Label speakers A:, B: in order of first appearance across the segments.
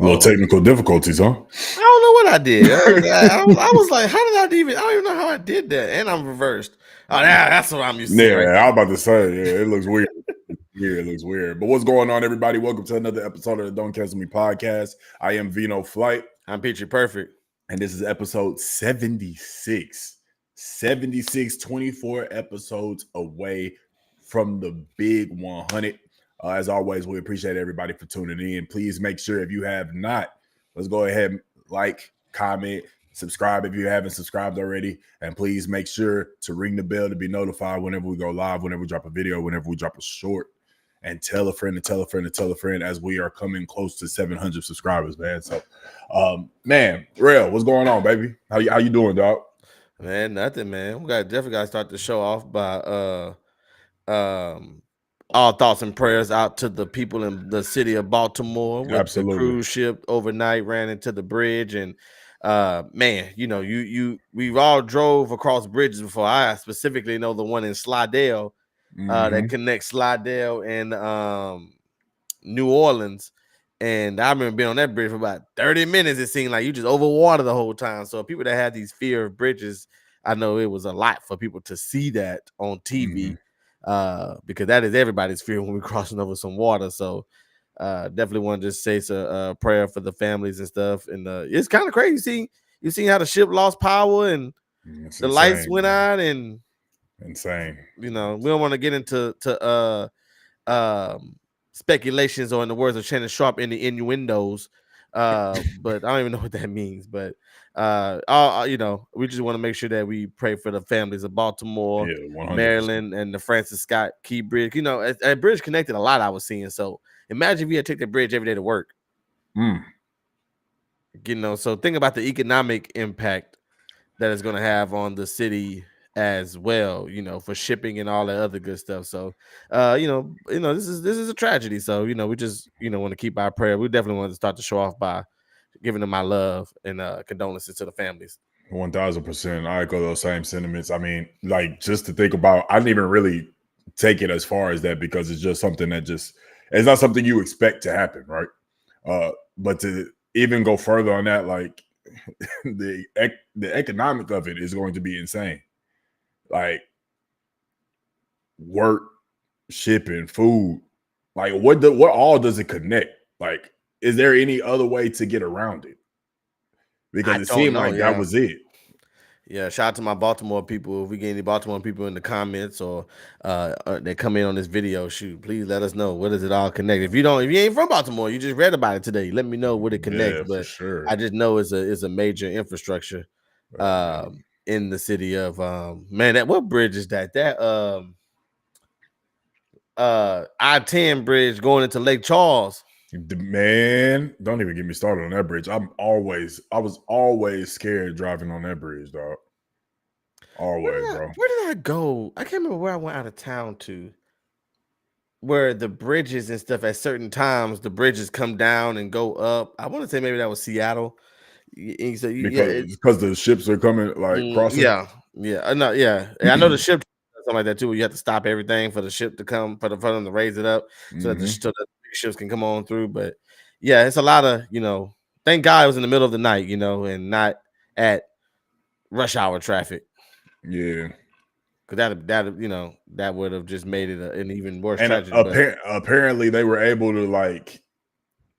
A: Little technical difficulties, huh?
B: I don't know what I did. I was like, how did I even? I don't even know how I did that. And I'm reversed. Oh, that's what I'm used to.
A: Yeah, right, I was about to say, yeah, it looks weird. It looks weird. But what's going on, everybody? Welcome to another episode of the Don't Cancel Me podcast. I am Vino Flight.
B: I'm Peachy Perfect.
A: And this is episode 76. 76, 24 episodes away from the big 100. As always, we appreciate everybody for tuning in. Please make sure if you have not, let's go ahead and like, comment, subscribe if you haven't subscribed already. And please make sure to ring the bell to be notified whenever we go live, whenever we drop a video, whenever we drop a short. And tell a friend and tell a friend and tell a friend as we are coming close to 700 subscribers, man. So, man, Rail, what's going on, baby? How you doing, dog?
B: Man, nothing, man. We definitely got to start the show off by all thoughts and prayers out to the people in the city of Baltimore. With
A: Absolutely.
B: The cruise ship overnight ran into the bridge, and man, you know, we've all drove across bridges before. I specifically know the one in Slidell. That connects Slidell and New Orleans. And I remember being on that bridge for about 30 minutes. It seemed like you just over water the whole time. So people that have these fear of bridges, I know it was a lot for people to see that on TV because that is everybody's fear when we're crossing over some water. So definitely want to just say a prayer for the families and stuff. And it's kind of crazy. You see how the ship lost power and the lights went out and
A: insane.
B: You know, we don't want to get into speculations or, in the words of Shannon Sharp, any innuendos. But I don't even know what that means. But you know, we just want to make sure that we pray for the families of Baltimore, Maryland, and the Francis Scott Key Bridge. You know, that bridge connected a lot. I was seeing. So imagine if you had to take that bridge every day to work. You know, so think about the economic impact that it's going to have on the city as well, you know, for shipping and all that other good stuff. So you know, this is a tragedy. So, you know, we just, you know, want to keep our prayer. We definitely want to start the show off by giving them my love and condolences to the families.
A: 1000%. I echo those same sentiments. I mean, like, just to think about, I didn't even really take it as far as that because it's just something that it's not something you expect to happen, right? But to even go further on that, like the economic of it is going to be insane. Like work, shipping, food, like what all does it connect? Like, is there any other way to get around it? Because it seemed like that was it.
B: Yeah, shout out to my Baltimore people. If we get any Baltimore people in the comments or they come in on this video, shoot, please let us know. What does it all connect? If you ain't from Baltimore, you just read about it today, let me know what it connects.
A: Yeah,
B: but
A: for sure.
B: I just know it's a major infrastructure in the city of man. That what bridge is that? That I-10 bridge going into Lake Charles.
A: Man, don't even get me started on that bridge. I was always scared driving on that bridge, dog. Always, bro.
B: Where did I go? I can't remember where I went out of town to. Where the bridges and stuff at certain times, the bridges come down and go up. I want to say maybe that was Seattle. So
A: because the ships are coming like crossing.
B: Yeah. I know the ship something like that too. Where you have to stop everything for the ship to come for them to raise it up so that the ships can come on through. But yeah, it's a lot of, you know. Thank God it was in the middle of the night, you know, and not at rush hour traffic.
A: Yeah,
B: because that you know that would have just made it an even worse tragedy.
A: Apparently, they were able to, like,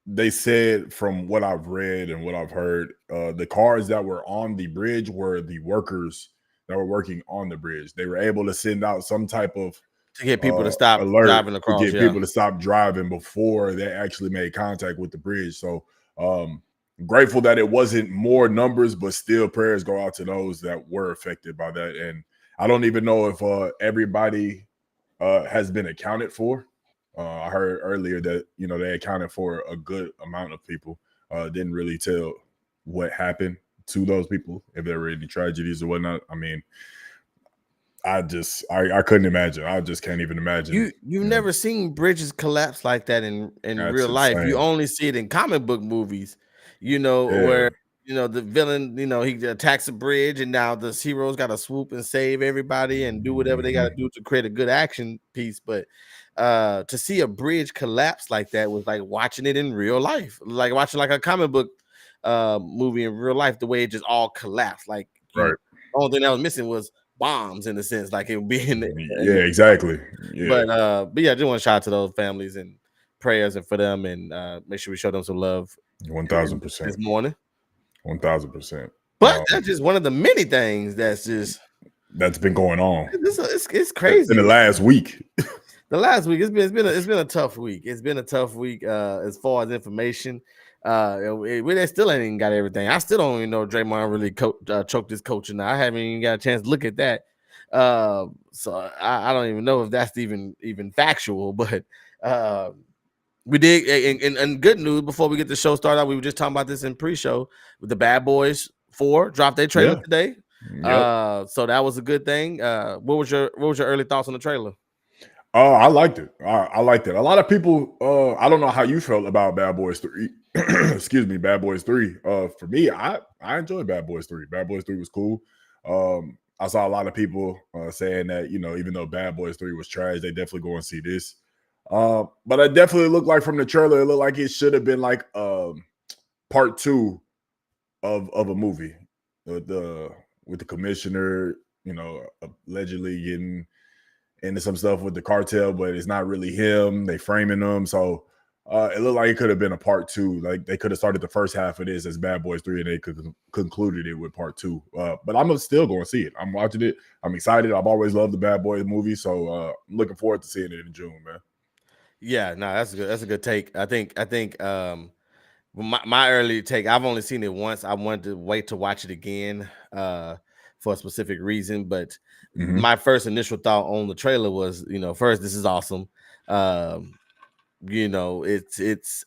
A: they said from what I've read and what I've heard, the cars that were on the bridge were the workers that were working on the bridge. They were able to send out some type of
B: to get people to stop driving across,
A: to get people to stop driving before they actually made contact with the bridge. So grateful that it wasn't more numbers, but still prayers go out to those that were affected by that. And I don't even know if everybody has been accounted for. I heard earlier that, you know, they accounted for a good amount of people. Didn't really tell what happened to those people, if there were any tragedies or whatnot. I mean, I couldn't imagine. I just can't even imagine.
B: You've never seen bridges collapse like that in real life. You only see it in comic book movies, you know, where you know, the villain, you know, he attacks a bridge, and now the heroes got to swoop and save everybody and do whatever they got to do to create a good action piece. But to see a bridge collapse like that was like watching it in real life, like watching like a comic book movie in real life. The way it just all collapsed, like
A: Right.
B: the only thing that was missing was bombs in a sense, like it would be in the.
A: Yeah, exactly. Yeah.
B: But yeah, I just want to shout out to those families and prayers and for them, and make sure we show them some love
A: 1000%.
B: this morning.
A: 1000%.
B: But that's just one of the many things
A: that's been going on.
B: It's crazy
A: in the last week.
B: The last week it's been a tough week. It's been a tough week as far as information. We still ain't even got everything. I still don't even know if Draymond really choked his coach, and I haven't even got a chance to look at that. So I don't even know if that's even factual. But we did. And good news before we get the show started, we were just talking about this in pre-show with the Bad Boys 4 dropped their trailer today. Yep. So that was a good thing. What was your early thoughts on the trailer?
A: I liked it. I liked it. A lot of people, I don't know how you felt about Bad Boys 3. Excuse me, Bad Boys 3. For me, I enjoyed Bad Boys 3. Bad Boys 3 was cool. I saw a lot of people saying that, you know, even though Bad Boys 3 was trash, they definitely go and see this. But it definitely looked like from the trailer, it looked like it should have been like part 2 of a movie. With the commissioner, you know, allegedly getting into some stuff with the cartel, but it's not really him. They framing him. So it looked like it could have been a part 2. Like they could have started the first half of this as Bad Boys 3 and they could concluded it with part 2. But I'm still going to see it. I'm watching it. I'm excited. I've always loved the Bad Boys movie. So I'm looking forward to seeing it in June, man.
B: Yeah, no, that's good. That's a good take. I think my early take, I've only seen it once. I wanted to wait to watch it again for a specific reason. But my first initial thought on the trailer was, you know, first, this is awesome. You know, it's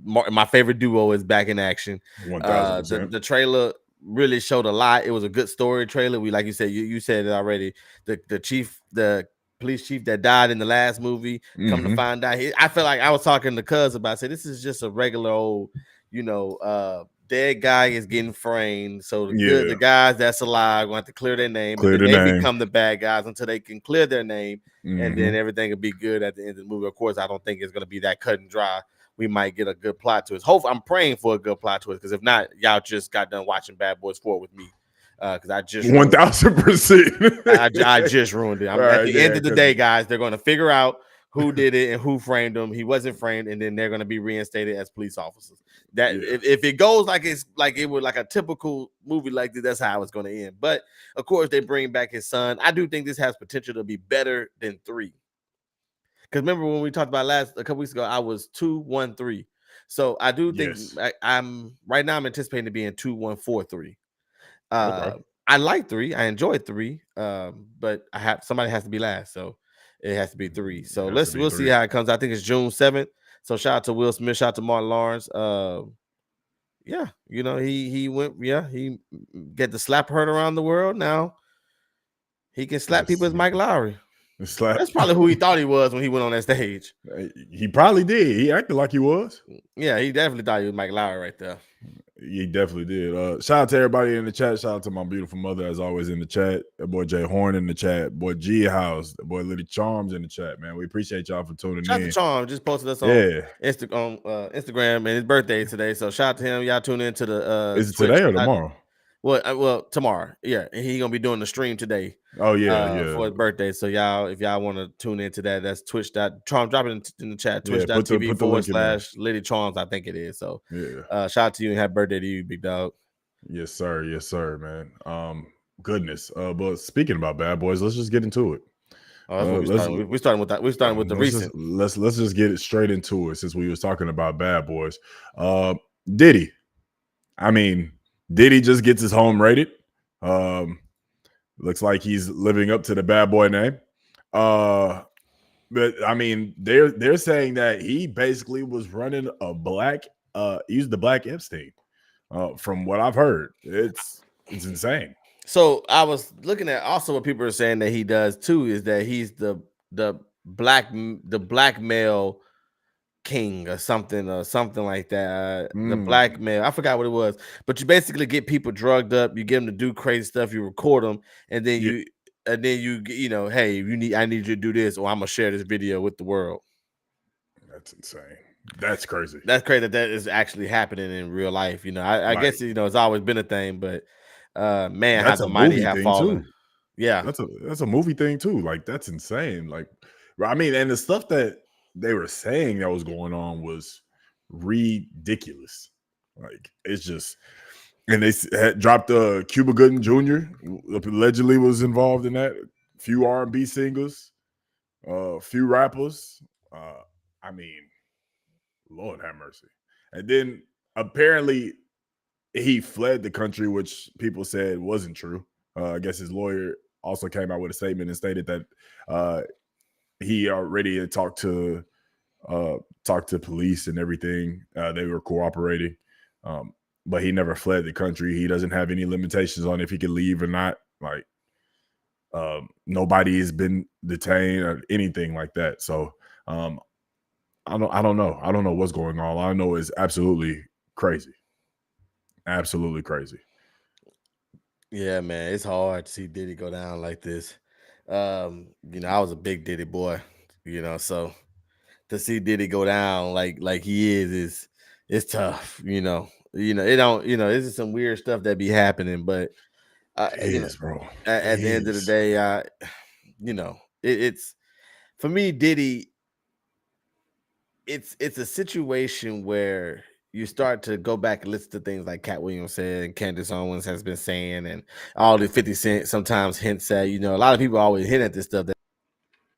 B: my favorite duo is back in action.
A: 1000%.
B: The trailer really showed a lot. It was a good story trailer. We, like you said, you said it already. The police chief that died in the last movie, come to find out, I felt like I was talking to Cuz about, say this is just a regular old, you know, dead guy is getting framed. So the guys that's alive going to have to clear their name, and then they become the bad guys until they can clear their name, and then everything will be good at the end of the movie. Of course, I don't think it's going to be that cut and dry. We might get a good plot twist. Hopefully, I'm praying for a good plot twist, because if not, y'all just got done watching Bad Boys 4 with me. Because I just
A: 1000%.
B: I just ruined it. At the end of the day, guys, they're going to figure out who did it and who framed him. He wasn't framed, and then they're going to be reinstated as police officers. That if it goes like it's like it would like a typical movie like this, that's how it's going to end. But of course, they bring back his son. I do think this has potential to be better than 3. Because remember when we talked about a couple weeks ago, I was 2-1-3. So I do think I'm right now. I'm anticipating to be in 2-1-4-3. I like 3. I enjoyed 3. But somebody has to be last, so it has to be 3. So we'll see how it comes. I think it's June 7th. So shout out to Will Smith, shout out to Martin Lawrence. Yeah, you know, he went, he get the slap heard around the world. Now he can slap people as Mike Lowry. That's probably who he thought he was when he went on that stage.
A: He probably did. He acted like he was.
B: Yeah, he definitely thought he was Mike Lowry right there.
A: He definitely did. Shout out to everybody in the chat. Shout out to my beautiful mother, as always, in the chat. That boy Jay Horn in the chat. Boy G House. That boy Liddy Charms in the chat, man. We appreciate y'all for tuning in.
B: Shout out to Charms. Just posted us on Instagram, and his birthday today. So shout out to him. Y'all tune in to the
A: Is it Twitch today or tomorrow?
B: Well, tomorrow. Yeah, and he's gonna be doing the stream today.
A: Oh yeah,
B: for his birthday. So y'all, if y'all want to tune into that, that's Twitch.charm. Drop it in the chat. Twitch.tv/Liddy Charms. I think it is. So shout out to you and happy birthday to you, big dog.
A: Yes, sir, man. Goodness. But speaking about Bad Boys, let's just get into it.
B: We're starting with that. We're starting with the recent.
A: Let's just get it straight into it, since we was talking about Bad Boys. Diddy. I mean, Diddy just gets his home rated. Looks like he's living up to the bad boy name. But I mean, they're saying that he basically was running used the black Epstein. From what I've heard, it's insane.
B: So I was looking at also what people are saying that he does too, is that he's the black male king or something like that. The blackmail, I forgot what it was, but you basically get people drugged up, you get them to do crazy stuff, you record them, and then
A: Yeah.
B: you know, hey, I need you to do this, or I'm gonna share this video with the world.
A: That's insane. That's crazy.
B: That's crazy that is actually happening in real life. You know, I
A: Like,
B: guess, you know, it's always been a thing, but man, how
A: that's
B: the
A: a
B: mighty
A: movie
B: have
A: thing
B: fallen.
A: too.
B: Yeah.
A: That's a movie thing too. Like, that's insane. Like, I mean, and the stuff that they were saying that was going on was ridiculous. Like, it's just, and they had dropped Cuba Gooding Jr. allegedly was involved in that. Few R&B singers, few rappers. I mean, Lord have mercy. And then apparently he fled the country, which people said wasn't true. I guess his lawyer also came out with a statement and stated that he already had talked to police and everything. They were cooperating, but he never fled the country. He doesn't have any limitations on if he can leave or not. Like, nobody has been detained or anything like that. So I don't know. I don't know what's going on. All I know is absolutely crazy. Absolutely crazy.
B: Yeah, man, it's hard to see Diddy go down like this. You know, I was a big Diddy boy, you know, so to see Diddy go down like he is it's tough, you know. It don't, you know, this is some weird stuff that be happening, but
A: It
B: you know,
A: is, bro.
B: at
A: It
B: the end of the
A: is.
B: day, you know, it's for me, Diddy, it's a situation where you start to go back and listen to things like Cat Williams said and Candace Owens has been saying, and all the 50 Cent sometimes hints at, you know, a lot of people always hint at this stuff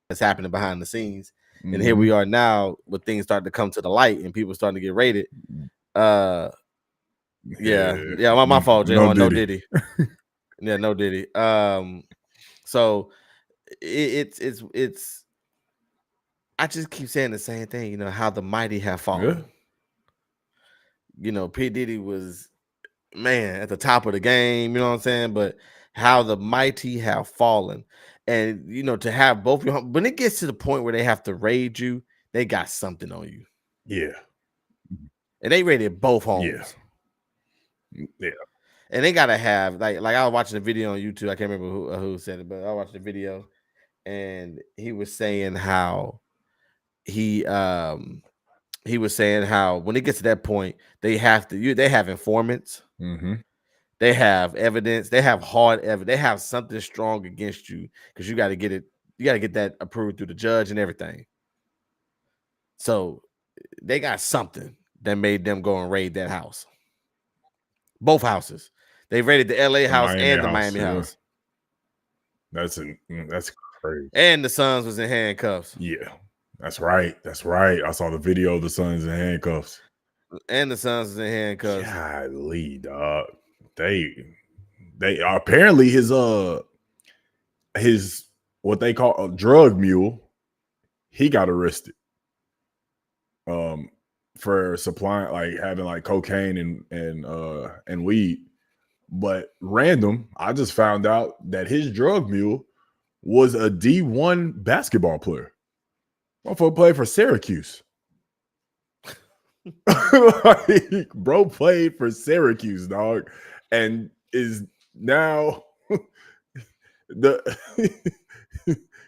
B: that's happening behind the scenes. And here we are now with things starting to come to the light and people starting to get rated. Yeah, my fault,
A: No
B: J1, no
A: Diddy.
B: Diddy. Yeah, no Diddy. So it's I just keep saying the same thing, you know, how the mighty have fallen.
A: Yeah.
B: You know, P. Diddy was, man, at the top of the game, you know what I'm saying? But how the mighty have fallen. And, you know, to have both your, when it gets to the point where they have to raid you, they got something on you.
A: Yeah.
B: And they raided both
A: Yeah.
B: homes.
A: Yeah.
B: And they gotta have like I was watching a video on YouTube. I can't remember who said it, but I watched the video and he was saying how he was saying how when it gets to that point, they have informants.
A: Mm-hmm.
B: They have evidence. They have hard evidence. They have something strong against you because you got to get it. You got to get that approved through the judge and everything. So they got something that made them go and raid that house. Both houses. They raided the LA house and the Miami house.
A: That's crazy.
B: And the sons was in handcuffs.
A: Yeah. That's right. That's right. I saw the video of the sons in handcuffs.
B: And the sons was in handcuffs.
A: Golly, dog. They apparently his what they call a drug mule, he got arrested. For supplying, like having like cocaine and weed. But random, I just found out that his drug mule was a D1 basketball player. Motherfucker played for Syracuse. Like, bro played for Syracuse, dog, and is now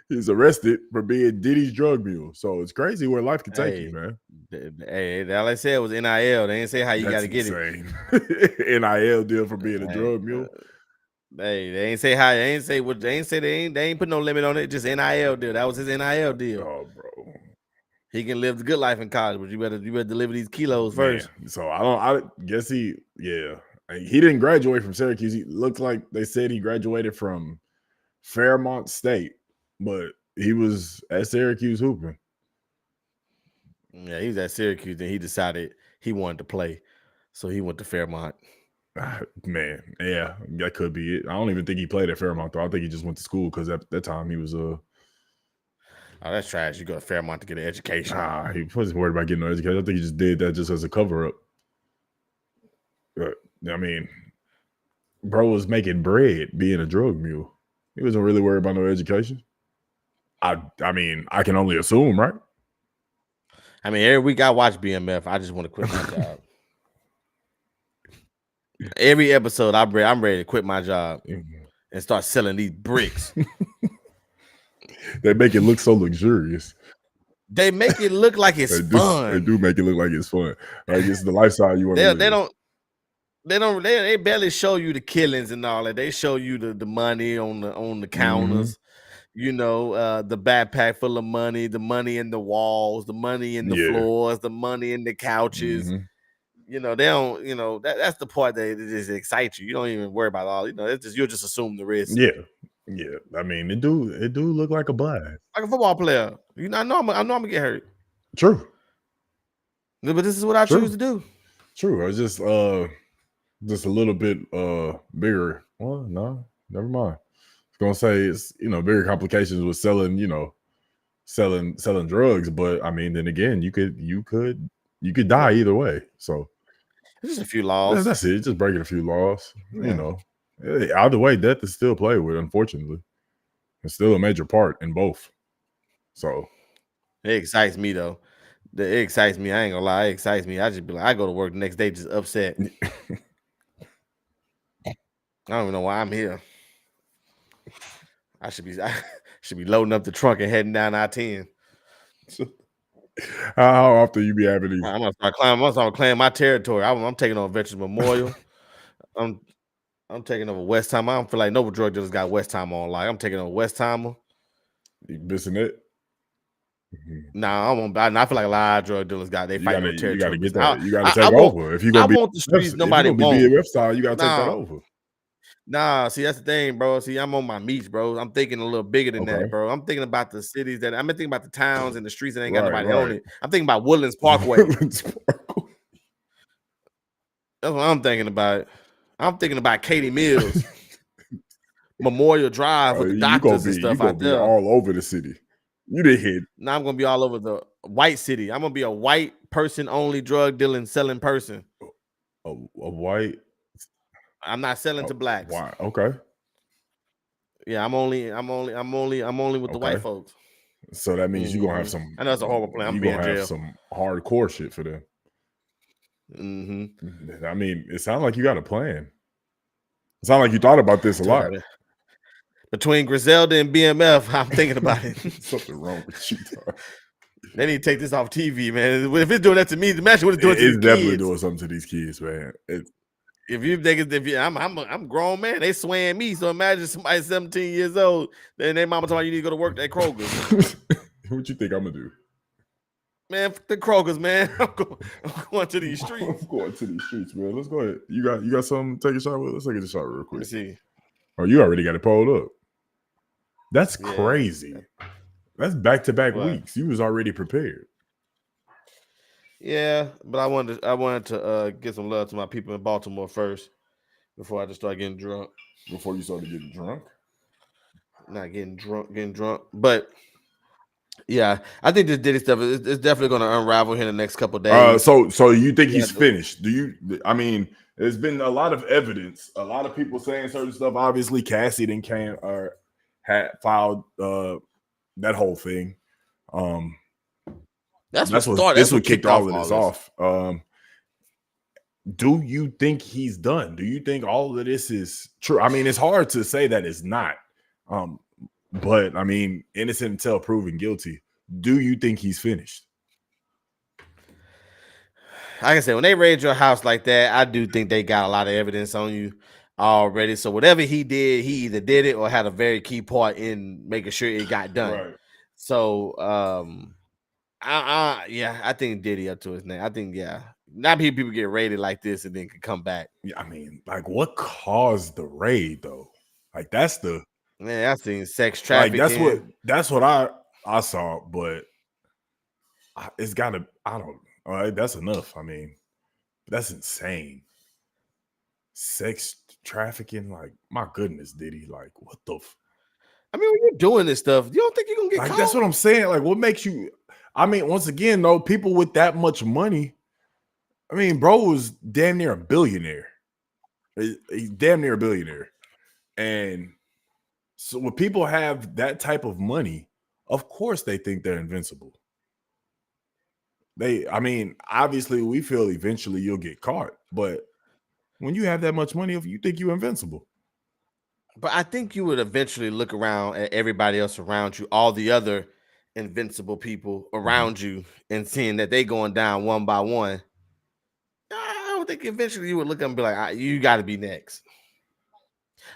A: he's arrested for being Diddy's drug mule. So it's crazy where life can take you, man.
B: Hey, all I said was NIL. They didn't say how you got to get
A: it. NIL deal for being a drug mule.
B: Hey, they ain't say how. They ain't say what. They ain't put no limit on it. Just NIL deal. That was his NIL deal.
A: Oh, bro.
B: He can live the good life in college, but you better deliver these kilos first.
A: Man, so I guess he didn't graduate from Syracuse. He looked like they said he graduated from Fairmont State, but he was at Syracuse hooping.
B: Yeah, he was at Syracuse, and he decided he wanted to play, so he went to Fairmont.
A: Man, yeah, that could be it. I don't even think he played at Fairmont though. I think he just went to school because at that time he was
B: Oh, that's trash. You go to Fairmont to get an education.
A: Nah, he wasn't worried about getting no education. I think he just did that just as a cover up. But I mean, bro was making bread being a drug mule. He wasn't really worried about no education. I mean, I can only assume, right?
B: I mean, every week I watch BMF. I just want to quit my job. Every episode, I'm ready to quit my job and start selling these bricks.
A: They make it look so luxurious.
B: They make it look like it's fun.
A: They do make it look like it's fun. Like it's the lifestyle you want to live.
B: They barely show you the killings and all that. They show you the money on the counters. You know, the backpack full of money, the money in the walls, the money in the floors, the money in the couches. You know, they don't, you know, that's the part that just excites you. You don't even worry about all, you know, it's just you'll just assume the risk.
A: Yeah. Yeah. I mean, it do look like a blast.
B: Like a football player. You know, I know I'm gonna get hurt.
A: True.
B: But this is what I choose to do.
A: True. It's just a little bit bigger. Well, no, never mind. I was gonna say it's, you know, bigger complications with selling, you know, selling drugs, but I mean, then again, you could die either way. So
B: it's just a few laws.
A: That's it. Just breaking a few laws. Yeah. You know, either way, death is still played with. Unfortunately, it's still a major part in both. So
B: it excites me though. It excites me. I ain't gonna lie. It excites me. I just be like, I go to work the next day just upset. I don't even know why I'm here. I should be loading up the trunk and heading down I-10.
A: How often you be having these?
B: I'm gonna start claiming my territory. I'm taking over Veterans Memorial. I'm taking over West Time. I don't feel like no drug dealers got West Time on. Like I'm taking over West Timer.
A: You missing it?
B: Nah, I feel like a lot of drug dealers got they fight for territory.
A: You gotta get that. You gotta take over. If you gonna be
B: the streets, nobody won't.
A: BMF style, you gotta take that over.
B: Nah, see, that's the thing, bro. See, I'm on my meats, bro. I'm thinking a little bigger than that, bro. I'm thinking about the cities I'm thinking about the towns and the streets that ain't got nobody on it. I'm thinking about Woodlands Parkway. That's what I'm thinking about. I'm thinking about Katie Mills, Memorial Drive with the doctors and stuff out there.
A: All over the city. You didn't hit.
B: Now I'm gonna be all over the white city. I'm gonna be a white person only drug dealing selling person.
A: A white.
B: I'm not selling to blacks.
A: Why? Okay.
B: Yeah, I'm only with the white folks.
A: So that means you're gonna have some.
B: I know it's a horrible plan. I'm gonna
A: have some hardcore shit for them. I mean, it sounds like you got a plan. It sounds like you thought about this a lot.
B: Between Griselda and BMF, I'm thinking about it.
A: Something wrong with you, dog.
B: They need to take this off TV, man. If it's doing that to me, imagine what it's doing to these kids.
A: It's definitely doing something to these kids, man.
B: I'm grown man, they swaying me. So imagine somebody 17 years old, then their mama telling you need to go to work at Kroger's.
A: What you think I'm gonna do?
B: Man, the Kroger's, man. I'm going to these streets.
A: I'm going to these streets, man. Let's go ahead. You got something to take a shot with? Let's take a shot real quick.
B: Let me see.
A: Oh, you already got it pulled up. That's crazy. That's back-to-back weeks. You was already prepared.
B: Yeah, but I wanted to get some love to my people in Baltimore first before I just start getting drunk.
A: Before you started getting drunk?
B: Not getting drunk. But yeah, I think this Diddy stuff is definitely going to unravel here in the next couple of days.
A: So you think he's finished? I mean, there's been a lot of evidence, a lot of people saying certain stuff. Obviously, Cassie had filed that whole thing. That's what kicked all of this off. Do you think he's done? Do you think all of this is true? I mean, it's hard to say that it's not. But I mean, innocent until proven guilty. Do you think he's finished?
B: Like I said, when they raid your house like that, I do think they got a lot of evidence on you already. So whatever he did, he either did it or had a very key part in making sure it got done.
A: Right.
B: So I think Diddy up to his name. I think not people get raided like this and then can come back.
A: Yeah, I mean, like what caused the raid though? Like that's the
B: man. I seen sex trafficking.
A: Like that's what I saw, but it's gotta. I don't. All right, that's enough. I mean, that's insane. Sex trafficking, like my goodness, Diddy. Like what the?
B: I mean, when you're doing this stuff, you don't think you're gonna get caught?
A: That's what I'm saying. Like, what makes you? I mean, once again, though, people with that much money. I mean, bro was damn near a billionaire. He's damn near a billionaire, and so when people have that type of money, of course they think they're invincible. I mean, obviously we feel eventually you'll get caught, but when you have that much money, if you think you're invincible.
B: But I think you would eventually look around at everybody else around you, all the other invincible people around you, and seeing that they going down one by one. I don't think eventually you would look at them and be like, "You got to be next."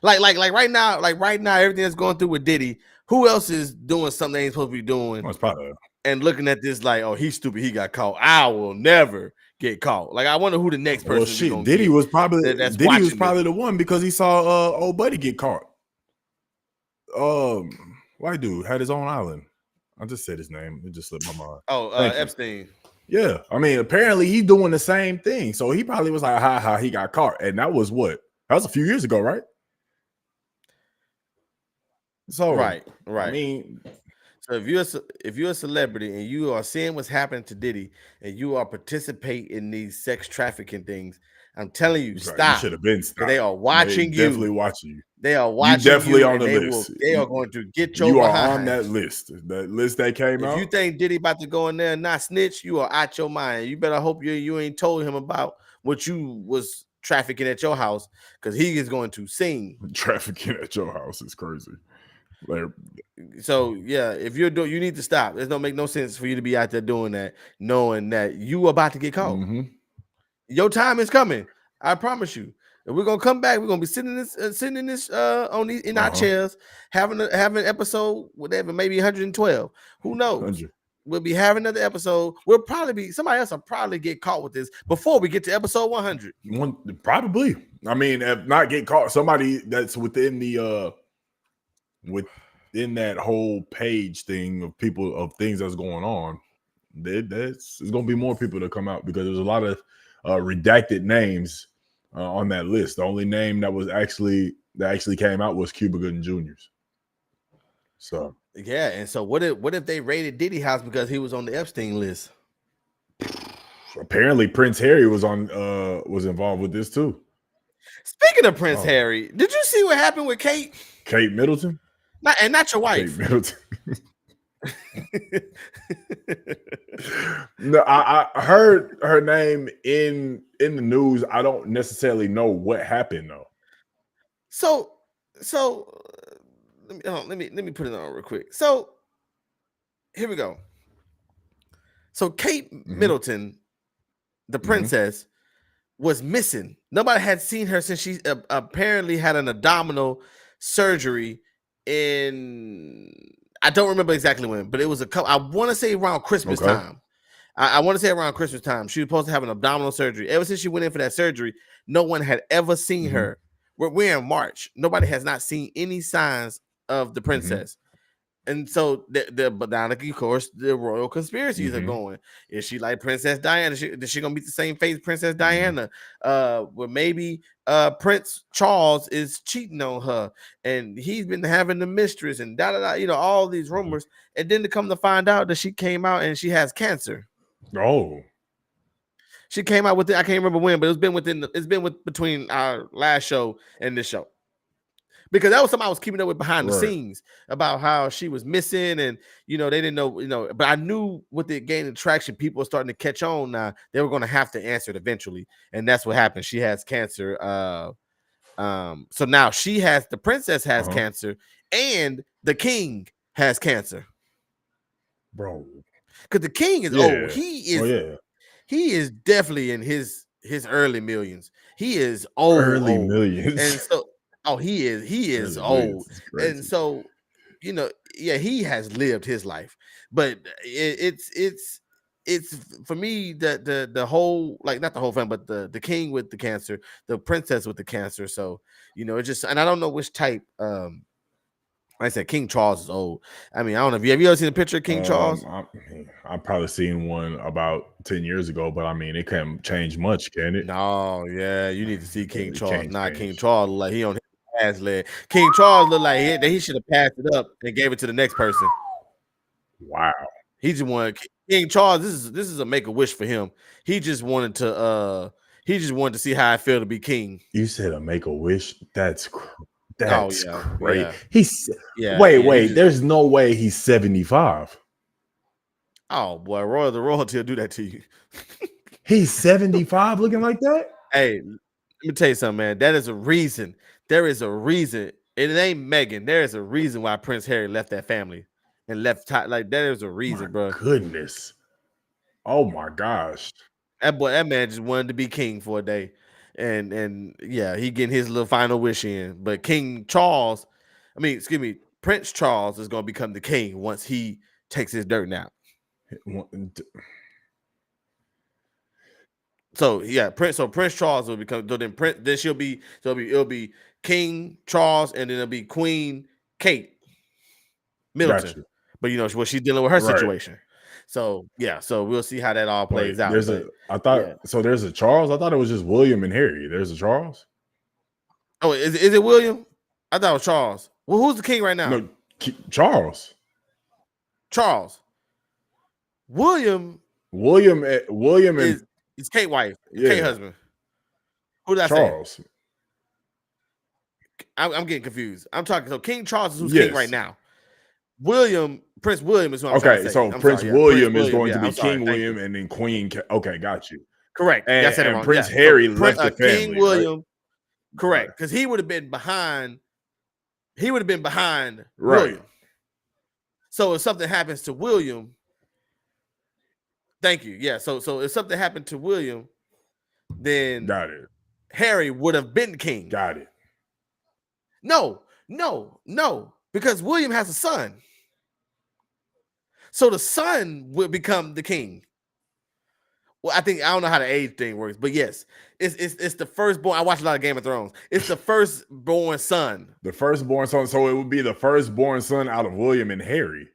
B: Like right now, everything that's going through with Diddy. Who else is doing something they ain't supposed to be doing?
A: Well, it's probably
B: and looking at this like, oh, he's stupid. He got caught. I will never get caught. Like, I wonder who the next person.
A: Well, shit, Diddy was probably the one because he saw old buddy get caught. White dude had his own island. I just said his name. It just slipped my mind.
B: Oh, Epstein.
A: Yeah, I mean, apparently he's doing the same thing. So he probably was like, "Ha, he got caught," and that was what? That was a few years ago, right? So
B: right.
A: I mean,
B: so if you're a celebrity and you are seeing what's happening to Diddy and you are participating in these sex trafficking things, I'm telling you, stop.
A: You should have been stopped.
B: They are watching you.
A: Definitely watching you.
B: They are watching
A: you. Definitely on the
B: list. They are going to get your
A: You are
B: behind.
A: on that list. That list that came out.
B: If you think Diddy about to go in there and not snitch, you are out your mind. You better hope you ain't told him about what you was trafficking at your house, because he is going to sing.
A: Trafficking at your house is crazy.
B: So yeah, if you're doing, you need to stop. It don't make no sense for you to be out there doing that, knowing that you are about to get caught. Your time is coming. I promise you. And we're gonna come back. We're gonna be sitting in this in our chairs, having an episode, whatever, maybe 112. Who knows?
A: 100.
B: We'll be having another episode. We'll probably be somebody else will probably get caught with this before we get to episode 100.
A: Probably. I mean, if not get caught, somebody that's within the within that whole page thing of people of things that's going on, there's going to be more people to come out because there's a lot of redacted names on that list. The only name that actually came out was Cuba Gooding Jr.'s. So
B: yeah, and so what if they raided Diddy house because he was on the Epstein list?
A: Apparently, Prince Harry was involved with this too.
B: Speaking of Prince Harry, did you see what happened with Kate
A: Middleton?
B: Not your wife.
A: Kate Middleton. No, I heard her name in the news. I don't necessarily know what happened though.
B: So let me put it on real quick. So here we go. So Kate Middleton, the princess, was missing. Nobody had seen her since she apparently had an abdominal surgery in, I don't remember exactly when, but it was I want to say around Christmas time. I want to say around Christmas time. She was supposed to have an abdominal surgery. Ever since she went in for that surgery, no one had ever seen her. We're in March. Nobody has not seen any signs of the princess. And so, but now, of course, the royal conspiracies are going. Is she like Princess Diana? Is she gonna be the same face Princess Diana? Well, maybe Prince Charles is cheating on her, and he's been having the mistress, and all these rumors. And then to come to find out that she came out and she has cancer.
A: Oh,
B: she came out with it. I can't remember when, but it's been between our last show and this show. Because that was something I was keeping up with behind the scenes about how she was missing, and they didn't know, but I knew with it gaining traction, people were starting to catch on. Now they were going to have to answer it eventually, and that's what happened. She has cancer. So now the princess has cancer, and the king has cancer,
A: bro.
B: Because the king is old. He is definitely in his early millions. He is old,
A: millions,
B: and so. Oh, he is old. And so, he has lived his life. But it's for me the whole, like, not the whole family, but the king with the cancer, the princess with the cancer. So, it just, and I don't know which type. Like I said, King Charles is old. I mean, I don't know. Have you ever seen a picture of King Charles?
A: I've probably seen one about 10 years ago, but I mean, it can't change much, can it?
B: No, yeah, you need to see King Charles. King Charles look like he on his ass leg. King Charles looked like he should have passed it up and gave it to the next person.
A: Wow.
B: He just wanted King Charles. This is a make-a-wish for him. He just wanted to see how I feel to be king.
A: You said a make-a-wish? That's great.
B: Yeah.
A: Wait. There's no way he's 75.
B: Oh boy, Royal the royalty will do that to you.
A: He's 75 looking like that?
B: Hey, let me tell you something, man. That is a reason. There is a reason. And it ain't Megan. There is a reason why Prince Harry left that family and left like that is a reason,
A: My
B: bro.
A: goodness. Oh my gosh.
B: That man just wanted to be king for a day. And yeah, he getting his little final wish in. But Prince Charles is gonna become the king once he takes his dirt nap. So yeah, Prince Charles will become then it'll be King Charles and then it'll be Queen Kate Middleton. But she's dealing with her situation. So yeah, so we'll see how that all plays out.
A: There's a Charles. I thought it was just William and Harry. There's a Charles.
B: Oh, is it William? I thought it was Charles. Well, who's the king right now?
A: No, Charles.
B: William
A: and
B: is Kate's wife, Kate's husband. Who did I
A: Charles.
B: say? I'm getting confused. I'm talking. So King Charles is who's king right now. Prince William is what I'm trying to say.
A: Okay, so Prince William is going to be King William and then Queen. Okay, got you.
B: Correct.
A: And Prince Harry left the family.
B: King William. Right? Correct, because he would have been behind. William. So if something happens to William, thank you. Yeah. So if something happened to William, then
A: got it.
B: Harry would have been king.
A: Got it.
B: No, because William has a son. So the son will become the king. Well, I don't know how the age thing works, but yes, it's the firstborn. I watch a lot of Game of Thrones. It's the firstborn son.
A: The firstborn son. So it would be the firstborn son out of William and Harry.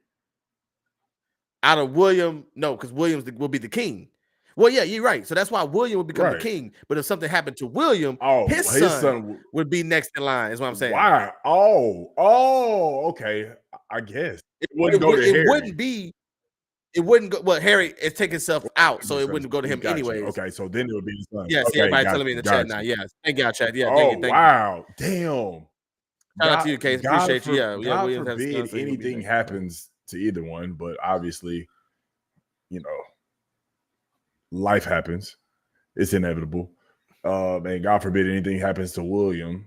B: Out of William, no, because William will be the king. Well, yeah, you're right. So that's why William would become the king. But if something happened to William, his son would be next in line, is what I'm saying.
A: Wow. Oh, okay. I guess. It wouldn't go to Harry.
B: It wouldn't go. Well, Harry is taking himself out, so it wouldn't go to him anyways.
A: Okay, so then it would be his son.
B: Yes, everybody telling me in the chat now. Yes, thank y'all, chat. Yeah,
A: thank you. Wow, damn.
B: Shout out to you, Case. Appreciate you. Yeah,
A: God forbid anything happens to either one, but obviously, life happens. It's inevitable. And God forbid anything happens to William,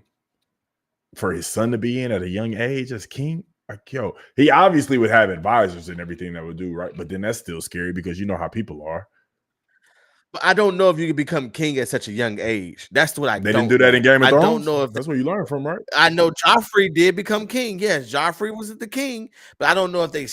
A: for his son to be in at a young age as king. Like, he obviously would have advisors and everything that would do, right? But then that's still scary because you know how people are.
B: But I don't know if you can become king at such a young age. That's what
A: They didn't do that in Game of Thrones?
B: I don't know if
A: that's where you learn from, right?
B: I know Joffrey did become king. Yes, Joffrey was the king, but I don't know if they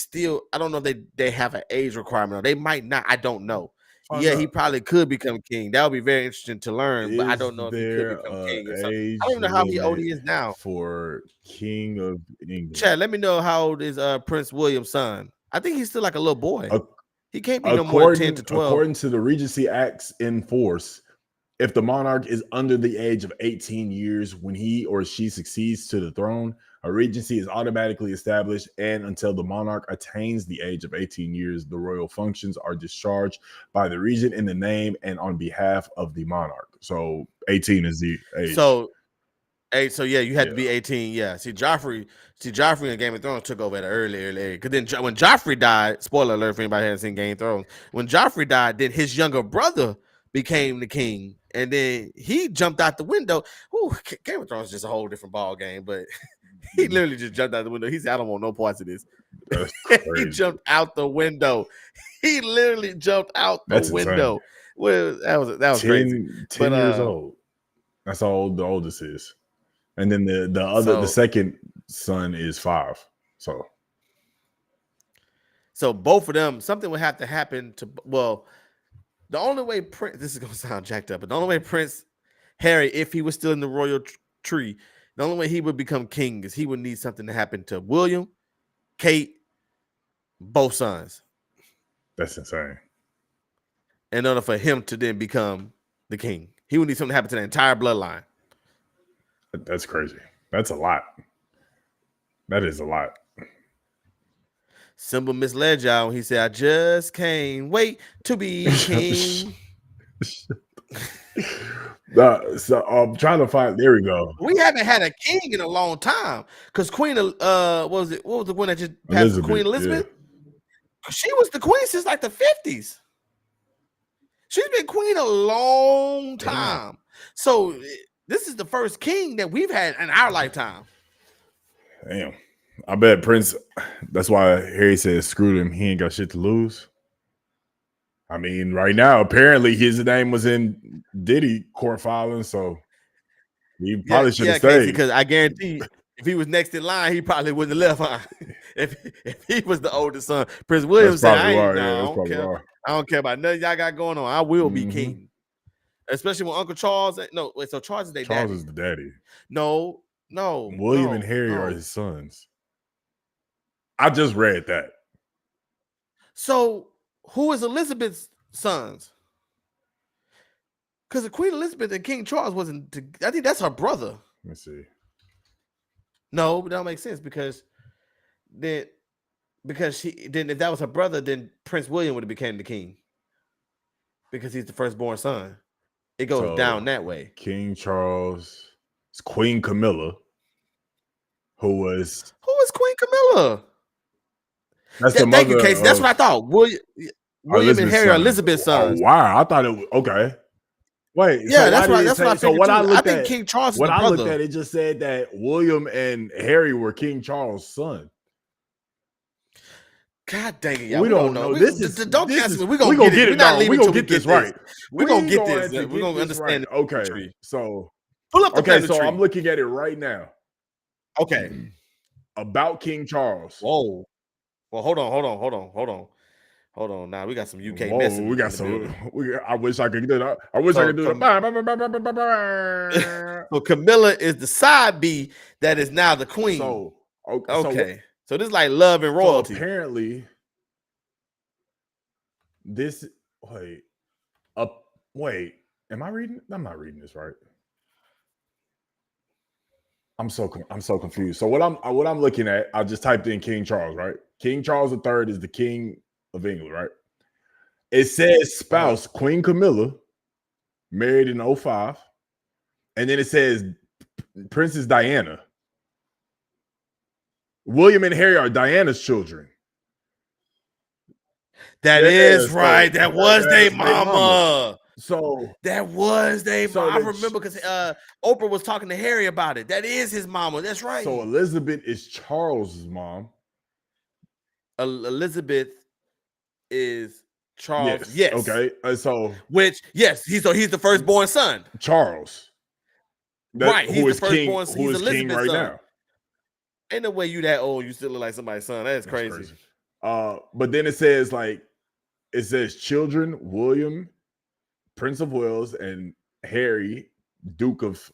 B: have an age requirement or they might not. I don't know. He probably could become king. That would be very interesting to learn, but I don't know if he could become king. I don't know how old he is now
A: for King of England.
B: Chad, let me know how old is Prince William's son. I think he's still like a little boy. He can't be no more than 10 to 12.
A: According to the Regency Acts in force, if the monarch is under the age of 18 years when he or she succeeds to the throne, a regency is automatically established, and until the monarch attains the age of 18 years, the royal functions are discharged by the regent in the name and on behalf of the monarch. So 18 is the age.
B: So yeah, you had to be 18. Yeah. See, Joffrey in Game of Thrones took over at an early age. Because then when Joffrey died, spoiler alert for anybody who hasn't seen Game of Thrones, when Joffrey died, then his younger brother became the king, and then he jumped out the window. Ooh, Game of Thrones is just a whole different ball game, but he literally just jumped out the window. He said, "I don't want no parts of this." He jumped out the window. He literally jumped out the window. Well, that was 10, crazy.
A: 10 years old. That's how old the oldest is, and then the second son is 5.
B: So both of them, something would have to happen to. Well, the only way this is gonna sound jacked up, but the only way Prince Harry, if he was still in the royal tree, the only way he would become king is he would need something to happen to William, Kate, both sons.
A: That's insane.
B: In order for him to then become the king, he would need something to happen to the entire bloodline.
A: That's crazy. That's a lot. That is a lot.
B: Simba misled y'all when he said, "I just can't wait to be king."
A: So I'm trying to find. There we go.
B: We haven't had a king in a long time because Queen, what was the one that just passed? Queen Elizabeth. Yeah. She was the queen since like the 50s. She's been queen a long time. Damn. So this is the first king that we've had in our lifetime.
A: Damn. I bet Prince, that's why Harry says screw him. He ain't got shit to lose. I mean, right now, apparently his name was in Diddy court filing, so he probably should have stayed.
B: Because I guarantee if he was next in line, he probably wouldn't have left. Huh? if he was the oldest son, Prince William said, I don't care. I don't care about nothing y'all got going on. I will be king. Especially when Uncle Charles. No, wait, so Charles is their daddy.
A: Charles is the daddy.
B: No.
A: William and Harry are his sons. I just read that.
B: So who is Elizabeth's sons? Because the Queen Elizabeth and King Charles wasn't. I think that's her brother.
A: Let me see.
B: No, but that don't make sense because if that was her brother, then Prince William would have became the king because he's the firstborn son. It goes down that way.
A: King Charles, it's Queen Camilla, who is
B: Queen Camilla?
A: That's the mother. Thank you, Casey.
B: That's what I thought. William and Harry are Elizabeth's sons.
A: Oh, wow, I thought it was okay. Wait,
B: yeah, that's what I figured. So what I think King Charles.
A: What I looked at, it just said that William and Harry were King Charles' son.
B: God dang it, y'all.
A: We don't know.
B: Don't ask me. We're gonna get it. We're not leaving. We're gonna get this right. We're gonna get this. We're gonna understand.
A: Okay, so
B: pull up the family tree.
A: I'm looking at it right now.
B: Okay,
A: about King Charles.
B: Whoa. Well, hold on. Now we got some UK messing.
A: We got some. I wish I could do that. I wish I could do
B: that. So Camilla is the side B that is now the queen. Okay. So this is like love and royalty.
A: So apparently, this wait. Am I reading? I'm not reading this right. I'm so confused. So what I'm looking at, I just typed in King Charles, right? King Charles III is the king of England, right? It says spouse Queen Camilla, married in 2005, and then it says Princess Diana. William and Harry are Diana's children.
B: That is right. That was their mama.
A: So
B: that was their mama. I remember because Oprah was talking to Harry about it. That is his mama. That's right.
A: So Elizabeth is Charles's mom.
B: Elizabeth is Charles. Yes.
A: Okay.
B: He's the firstborn son.
A: Charles.
B: Right. He's the firstborn son. He's
A: Elizabeth's king right son. Now.
B: Ain't no way you that old. You still look like somebody's son. That's crazy.
A: But then it says children, William, Prince of Wales, and Harry, Duke of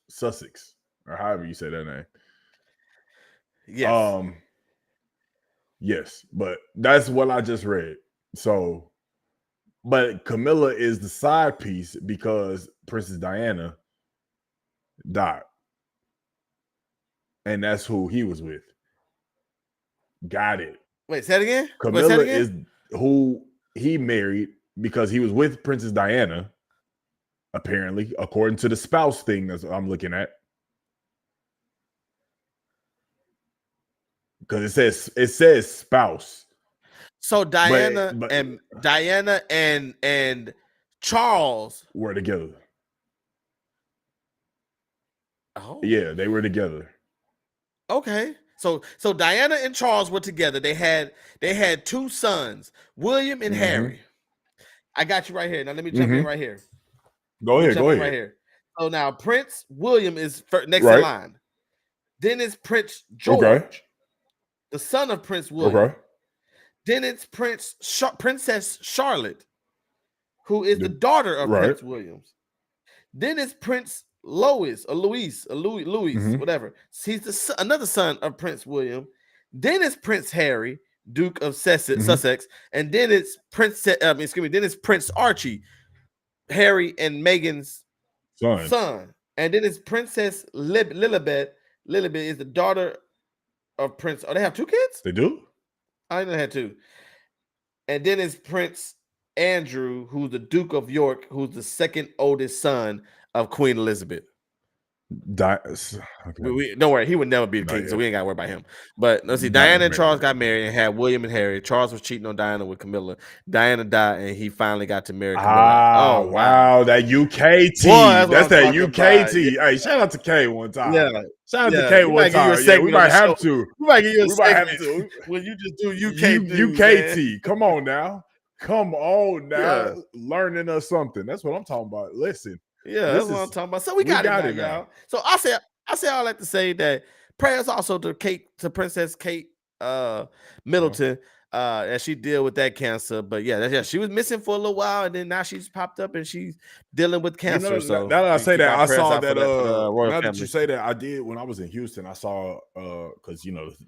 A: Sussex, or however you say that name.
B: Yes.
A: Yes, but that's what I just read. So, but Camilla is the side piece because Princess Diana died. And that's who he was with. Got it.
B: Wait, say it again?
A: Camilla is who he married because he was with Princess Diana, apparently, according to the spouse thing that I'm looking at. Because it says spouse.
B: So Diana and Charles
A: were together.
B: Oh.
A: Yeah, they were together.
B: Okay. So Diana and Charles were together. They had two sons, William and Harry. I got you right here. Now let me jump in right here.
A: Go ahead.
B: Right here. So now Prince William is next in line. Then it's Prince George, the son of Prince William. Okay. Then it's Princess Charlotte, who is the daughter of Prince Williams. Then it's Prince Louis, whatever. He's another son of Prince William. Then it's Prince Harry, Duke of Sussex, and then it's Then it's Prince Archie, Harry and Meghan's son. And then it's Princess Lilibet. Lilibet is the daughter of Prince. Oh, they have two kids?
A: They do?
B: I didn't know they had two. And then it's Prince Andrew, who's the Duke of York, who's the second oldest son of Queen Elizabeth.
A: Okay.
B: We don't worry, he would never be the
A: Not
B: king, so
A: yet.
B: we ain't gotta worry about him. But let's see,
A: Not
B: Diana and
A: married
B: Charles
A: yet.
B: got married and had William and Harry. Charles was cheating on Diana with Camilla. Diana died, and he finally got to marry Camilla.
A: Ah,
B: Oh wow,
A: wow, that UKT.
B: boy, that's what
A: That's
B: I'm
A: that
B: talking about.
A: UKT. Hey, shout out to K one time.
B: Yeah,
A: Shout out to
B: yeah.
A: K
B: We
A: one
B: might give you a
A: time. Yeah, we
B: segment on
A: might
B: the show.
A: have to.
B: We might give you a
A: We might have
B: segment
A: to.
B: when you just do UK news, man.
A: UKT. Come on now. Come on now.
B: Yeah.
A: Learning us something. That's what I'm talking about. Listen.
B: Yeah, that's what I'm talking about. So we got it now, y'all. So I say all that to say that prayers also to Princess Kate Middleton as she deal with that cancer. But yeah, she was missing for a little while, and then now she's popped up and she's dealing with
A: You
B: cancer.
A: know,
B: So
A: now that I say
B: keep
A: that,
B: our
A: I
B: prayers
A: saw
B: out
A: that.
B: for the royal
A: Now that
B: family.
A: you say that, I did when I was in Houston. I saw because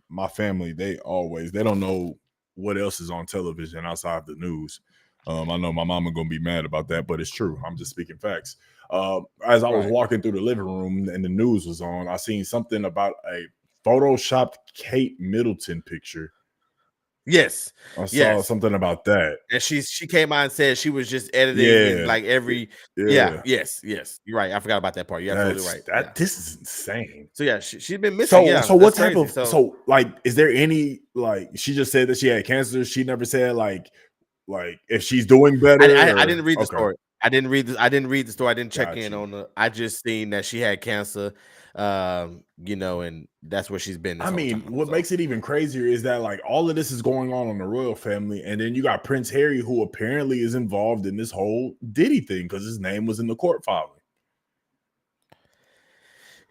A: my family they don't know what else is on television outside the news. I know my mama gonna be mad about that, but it's true. I'm just speaking facts. As I was walking through the living room and the news was on, I seen something about a photoshopped Kate Middleton picture.
B: Yes,
A: I saw something about that,
B: and she came out and said she was just editing and like every yes. You're right. I forgot about that part. You're absolutely right.
A: This is insane.
B: So yeah, she's been missing.
A: So what type of like is there any like she just said that she had cancer? She never said like if she's doing better.
B: I didn't read the story. I didn't read the story. I didn't check in on her. I just seen that she had cancer. And that's where she's been.
A: I mean, what makes it even crazier is that like all of this is going on the royal family, and then you got Prince Harry, who apparently is involved in this whole Diddy thing because his name was in the court filing.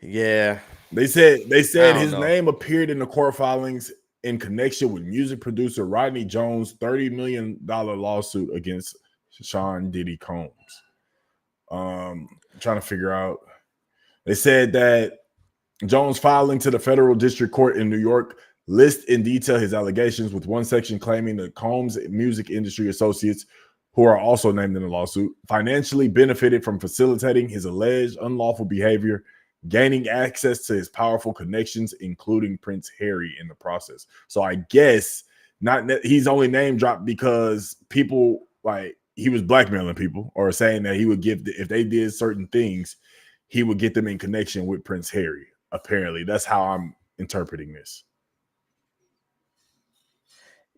B: Yeah,
A: they said his name appeared in the court filings in connection with music producer Rodney Jones' $30 million lawsuit against Sean Diddy Combs. I'm trying to figure out. They said that Jones filing to the federal district court in New York lists in detail his allegations, with one section claiming that Combs' music industry associates, who are also named in the lawsuit, financially benefited from facilitating his alleged unlawful behavior, gaining access to his powerful connections, including Prince Harry, in the process. So I guess he's only name dropped because people like he was blackmailing people or saying that he would give if they did certain things, he would get them in connection with Prince Harry. Apparently, that's how I'm interpreting this.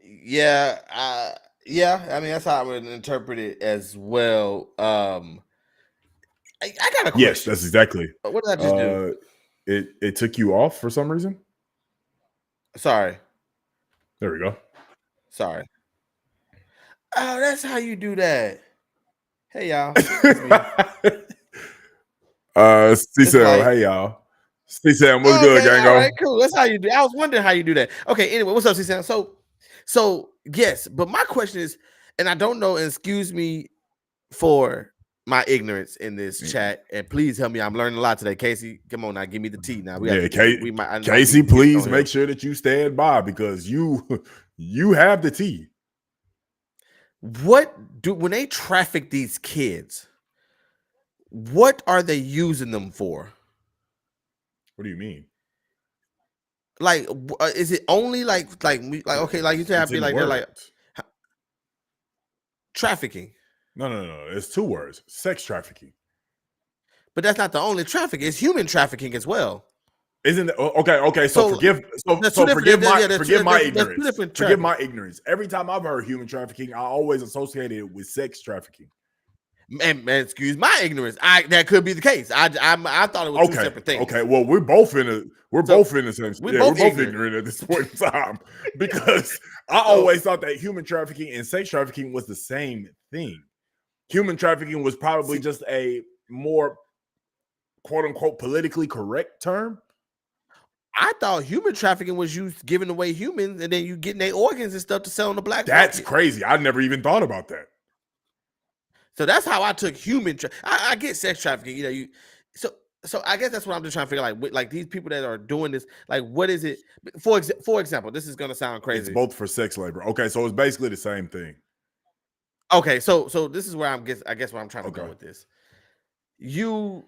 B: Yeah. I mean, that's how I would interpret it as well. I got a question.
A: Yes, that's exactly.
B: What did I just do?
A: It took you off for some reason.
B: Sorry.
A: There we go.
B: Sorry. Oh, that's how you do that. Hey y'all.
A: C-Sam, hey y'all. C-Sam, what's good, gang?
B: All right, cool. That's how you do. I was wondering how you do that. Okay, anyway, what's up, C-Sam? So yes, but my question is, and I don't know, and excuse me for my ignorance in this chat, and please help me. I'm learning a lot today. Casey, come on now, give me the tea now.
A: Casey, please make sure that you stand by because you have the tea.
B: When they traffic these kids, what are they using them for?
A: What do you mean?
B: Like, is it only like okay, like you said, be like they're like trafficking.
A: No. It's two words: sex trafficking. But
B: that's not the only trafficking; it's human trafficking as well.
A: Isn't it? Okay. So forgive my ignorance. Forgive my ignorance. Every time I've heard human trafficking, I always associated it with sex trafficking.
B: Man, excuse my ignorance. That could be the case. I thought it was two separate things.
A: Okay, well, we're both in the same. We're both ignorant at this point in time because I always thought that human trafficking and sex trafficking was the same thing. Human trafficking was probably just a more quote unquote politically correct term.
B: I thought human trafficking was you giving away humans and then you getting their organs and stuff to sell on the black market.
A: That's crazy. I never even thought about that.
B: So that's how I took human. I get sex trafficking. So I guess that's what I'm just trying to figure. Like these people that are doing this, like what is it? For example, this is gonna sound crazy.
A: It's both for sex labor. Okay, so it's basically the same thing.
B: Okay, so this is where I guess where I'm trying to go with this. You're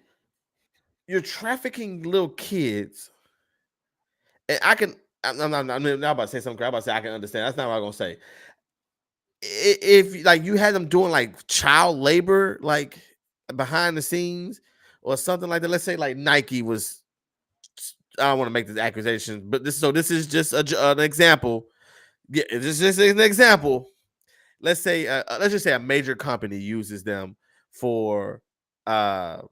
B: trafficking little kids, and I'm not about to say something. I'm about to say I can understand. That's not what I'm gonna say. If like you had them doing like child labor, like behind the scenes, or something like that. Let's say like Nike was. I don't want to make this accusation, but this is just an example. Yeah, this is just an example. Let's say let's just say a major company uses them for like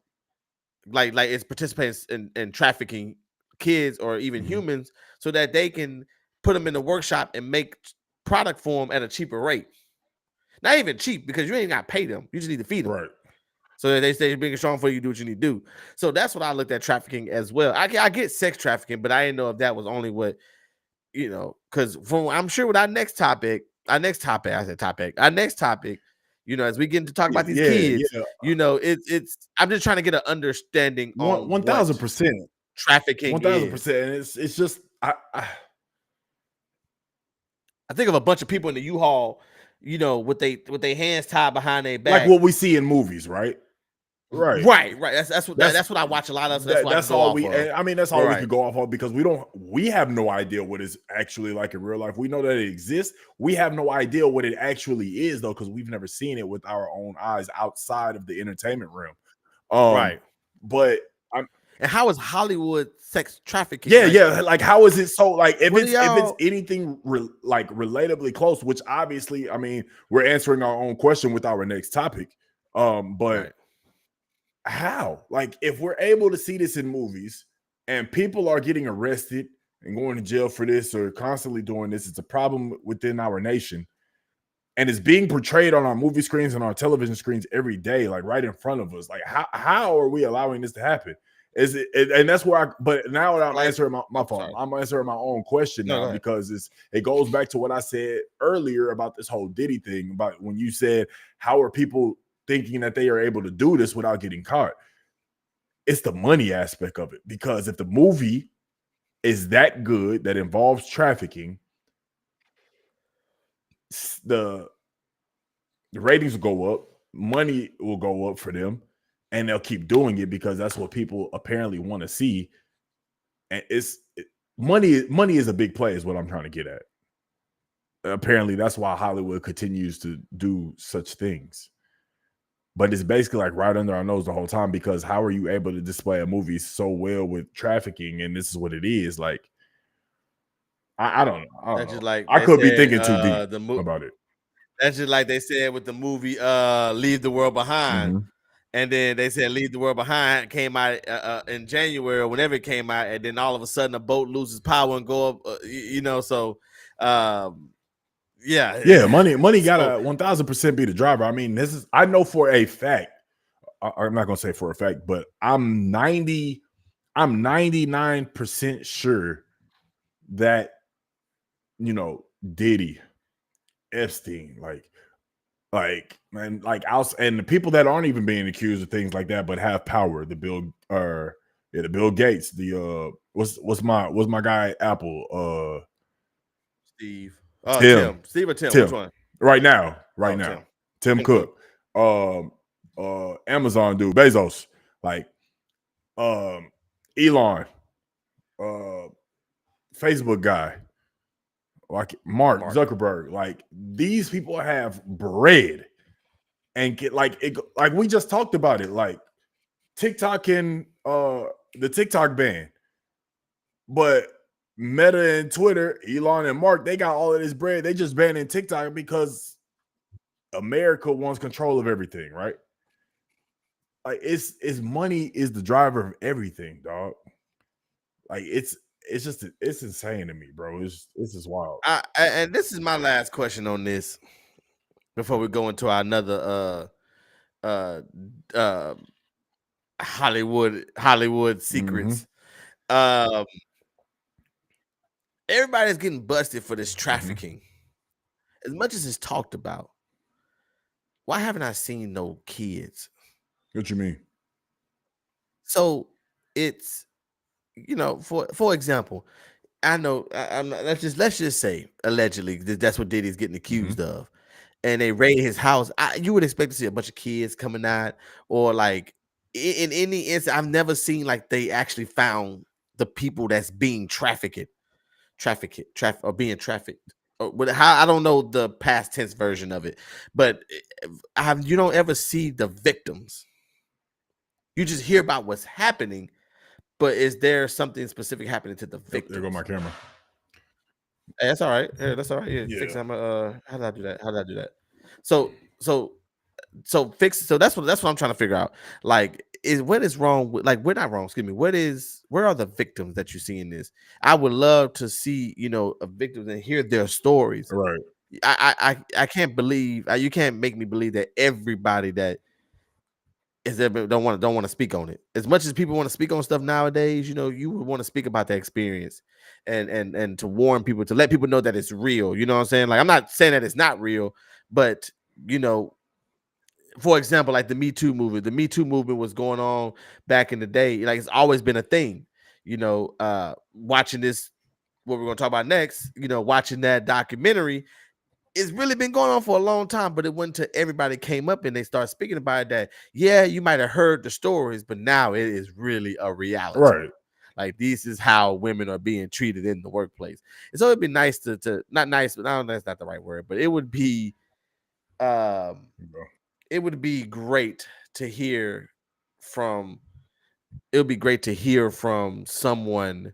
B: it's participating in trafficking kids or even humans, so that they can put them in the workshop and make product for them at a cheaper rate. Not even cheap, because you ain't got to pay them. You just need to feed them.
A: Right.
B: So that they stay big and strong for you, do what you need to do. So that's what I looked at trafficking as well. I get sex trafficking, but I didn't know if that was only what, because I'm sure with our next topic, our next topic, as we get into talk about these kids, it's I'm just trying to get an understanding on
A: 1,000%.
B: trafficking
A: 1,000%. And it's just I
B: think of a bunch of people in the U-Haul, with they hands tied behind their back,
A: like what we see in movies, right?
B: Right. That's what I watch a lot of. So that's all we.
A: I mean, that's all we could go off of, because we have no idea what it's actually like in real life. We know that it exists. We have no idea what it actually is, though, because we've never seen it with our own eyes outside of the entertainment realm.
B: Right.
A: But
B: and how is Hollywood sex trafficking?
A: Yeah. Like, how is it so? Like, if it's anything relatably close, which obviously, I mean, we're answering our own question with our next topic. But. Right. How? Like, if we're able to see this in movies and people are getting arrested and going to jail for this or constantly doing this, it's a problem within our nation. And it's being portrayed on our movie screens and our television screens every day, like right in front of us. Like, how are we allowing this to happen? Is it? And that's where but now I'm answering my fault. Sorry. I'm answering my own question now, because it goes back to what I said earlier about this whole Diddy thing, about when you said, how are people thinking that they are able to do this without getting caught? It's the money aspect of it, because if the movie is that good that involves trafficking, the ratings will go up, money will go up for them, and they'll keep doing it because that's what people apparently want to see. And money is a big play, is what I'm trying to get at. Apparently that's why Hollywood continues to do such things. But it's basically like right under our nose the whole time, because how are you able to display a movie so well with trafficking, and this is what it is? Like, I don't know.
B: That's just like
A: I could be thinking too deep about it.
B: That's just like they said with the movie Leave the World Behind. And then they said Leave the World Behind came out in January or whenever it came out, and then all of a sudden a boat loses power and go up, so yeah,
A: money gotta 1,000% be the driver. I mean, I know for a fact, I'm not gonna say for a fact, but I'm 99% sure that Diddy, Epstein, and the people that aren't even being accused of things like that but have power, the Bill Gates, the what's my guy Apple,
B: Steve.
A: Tim.
B: Steve or Tim? Which one?
A: Right now. Tim Cook. Amazon dude, Bezos, like Elon, Facebook guy, like Mark Zuckerberg. Like, these people have bread and get like we just talked about it, like TikTok and the TikTok ban. But Meta and Twitter, Elon and Mark, they got all of this bread. They just banning TikTok because America wants control of everything, right? Like, it's money is the driver of everything, dog. Like, it's insane to me, bro. It's just wild.
B: And this is my last question on this before we go into another Hollywood secrets. Everybody's getting busted for this trafficking. As much as it's talked about, why haven't I seen no kids?
A: What you mean?
B: So it's, for example, I know let's just say allegedly that's what Diddy's getting accused of, and they raid his house. You would expect to see a bunch of kids coming out, or like in any instance, I've never seen like they actually found the people that's being trafficked or being trafficked. How, I don't know the past tense version of it, but you don't ever see the victims. You just hear about what's happening, but is there something specific happening to the victims?
A: There go my camera.
B: Hey, that's all right. Hey, that's all right. Yeah,
A: Yeah.
B: fix it. How did I do that? How did I do that? So fix. So that's what I'm trying to figure out. Like, what is wrong with, like, we're not wrong. Excuse me. Where are the victims that you see in this? I would love to see, a victims and hear their stories.
A: Right.
B: I can't believe you can't make me believe that everybody that is there don't want to speak on it. As much as people want to speak on stuff nowadays, you would want to speak about that experience and to warn people, to let people know that it's real. You know what I'm saying? Like, I'm not saying that it's not real, but for example, like the Me Too movement. The Me Too movement was going on back in the day. Like, it's always been a thing. Watching this, what we're going to talk about next, watching that documentary, it's really been going on for a long time, but it went to everybody came up and they started speaking about it, that, yeah, you might have heard the stories, but now it is really a reality.
A: Right.
B: Like, this is how women are being treated in the workplace. And so it'd be nice to not nice, but I don't know, that's not the right word, but it would be it would be great to hear from someone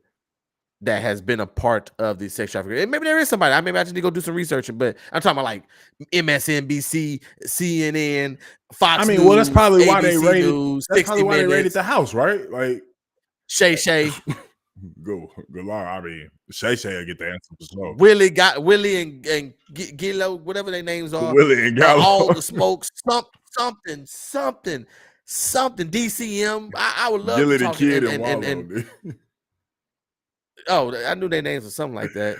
B: that has been a part of the sex trafficking. And maybe there is somebody. Maybe I just need to go do some research. But I'm talking about like MSNBC, CNN, Fox News.
A: Well, that's probably why
B: ABC
A: they raided.
B: News,
A: That's probably why they raided
B: Minutes,
A: the house, right? Like
B: Shay.
A: Good Lord. I mean, Shay will get the answer for sure.
B: Willie and Gillo, whatever their names are.
A: Willie and Gallo.
B: All the smoke, something. DCM. I would love
A: Gilly
B: to
A: the
B: talk
A: Kid
B: and
A: Wallow.
B: Oh, I knew their names or something like that.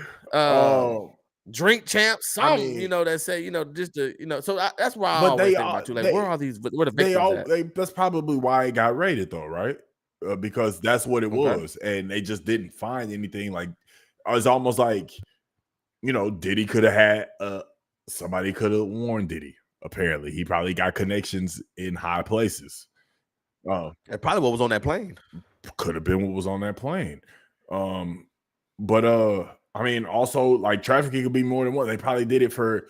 B: Drink Champs, that say, just to, so that's why I always think about too. Like, where are these? Where the victims at?
A: That's probably why it got raided, though, right? Because that's what it was, and they just didn't find anything. Like, it's almost like, Diddy could have had somebody could have warned Diddy. Apparently, he probably got connections in high places.
B: And probably what was on that plane.
A: Could have been what was on that plane. But I mean, also, like, trafficking could be more than one. They probably did it for,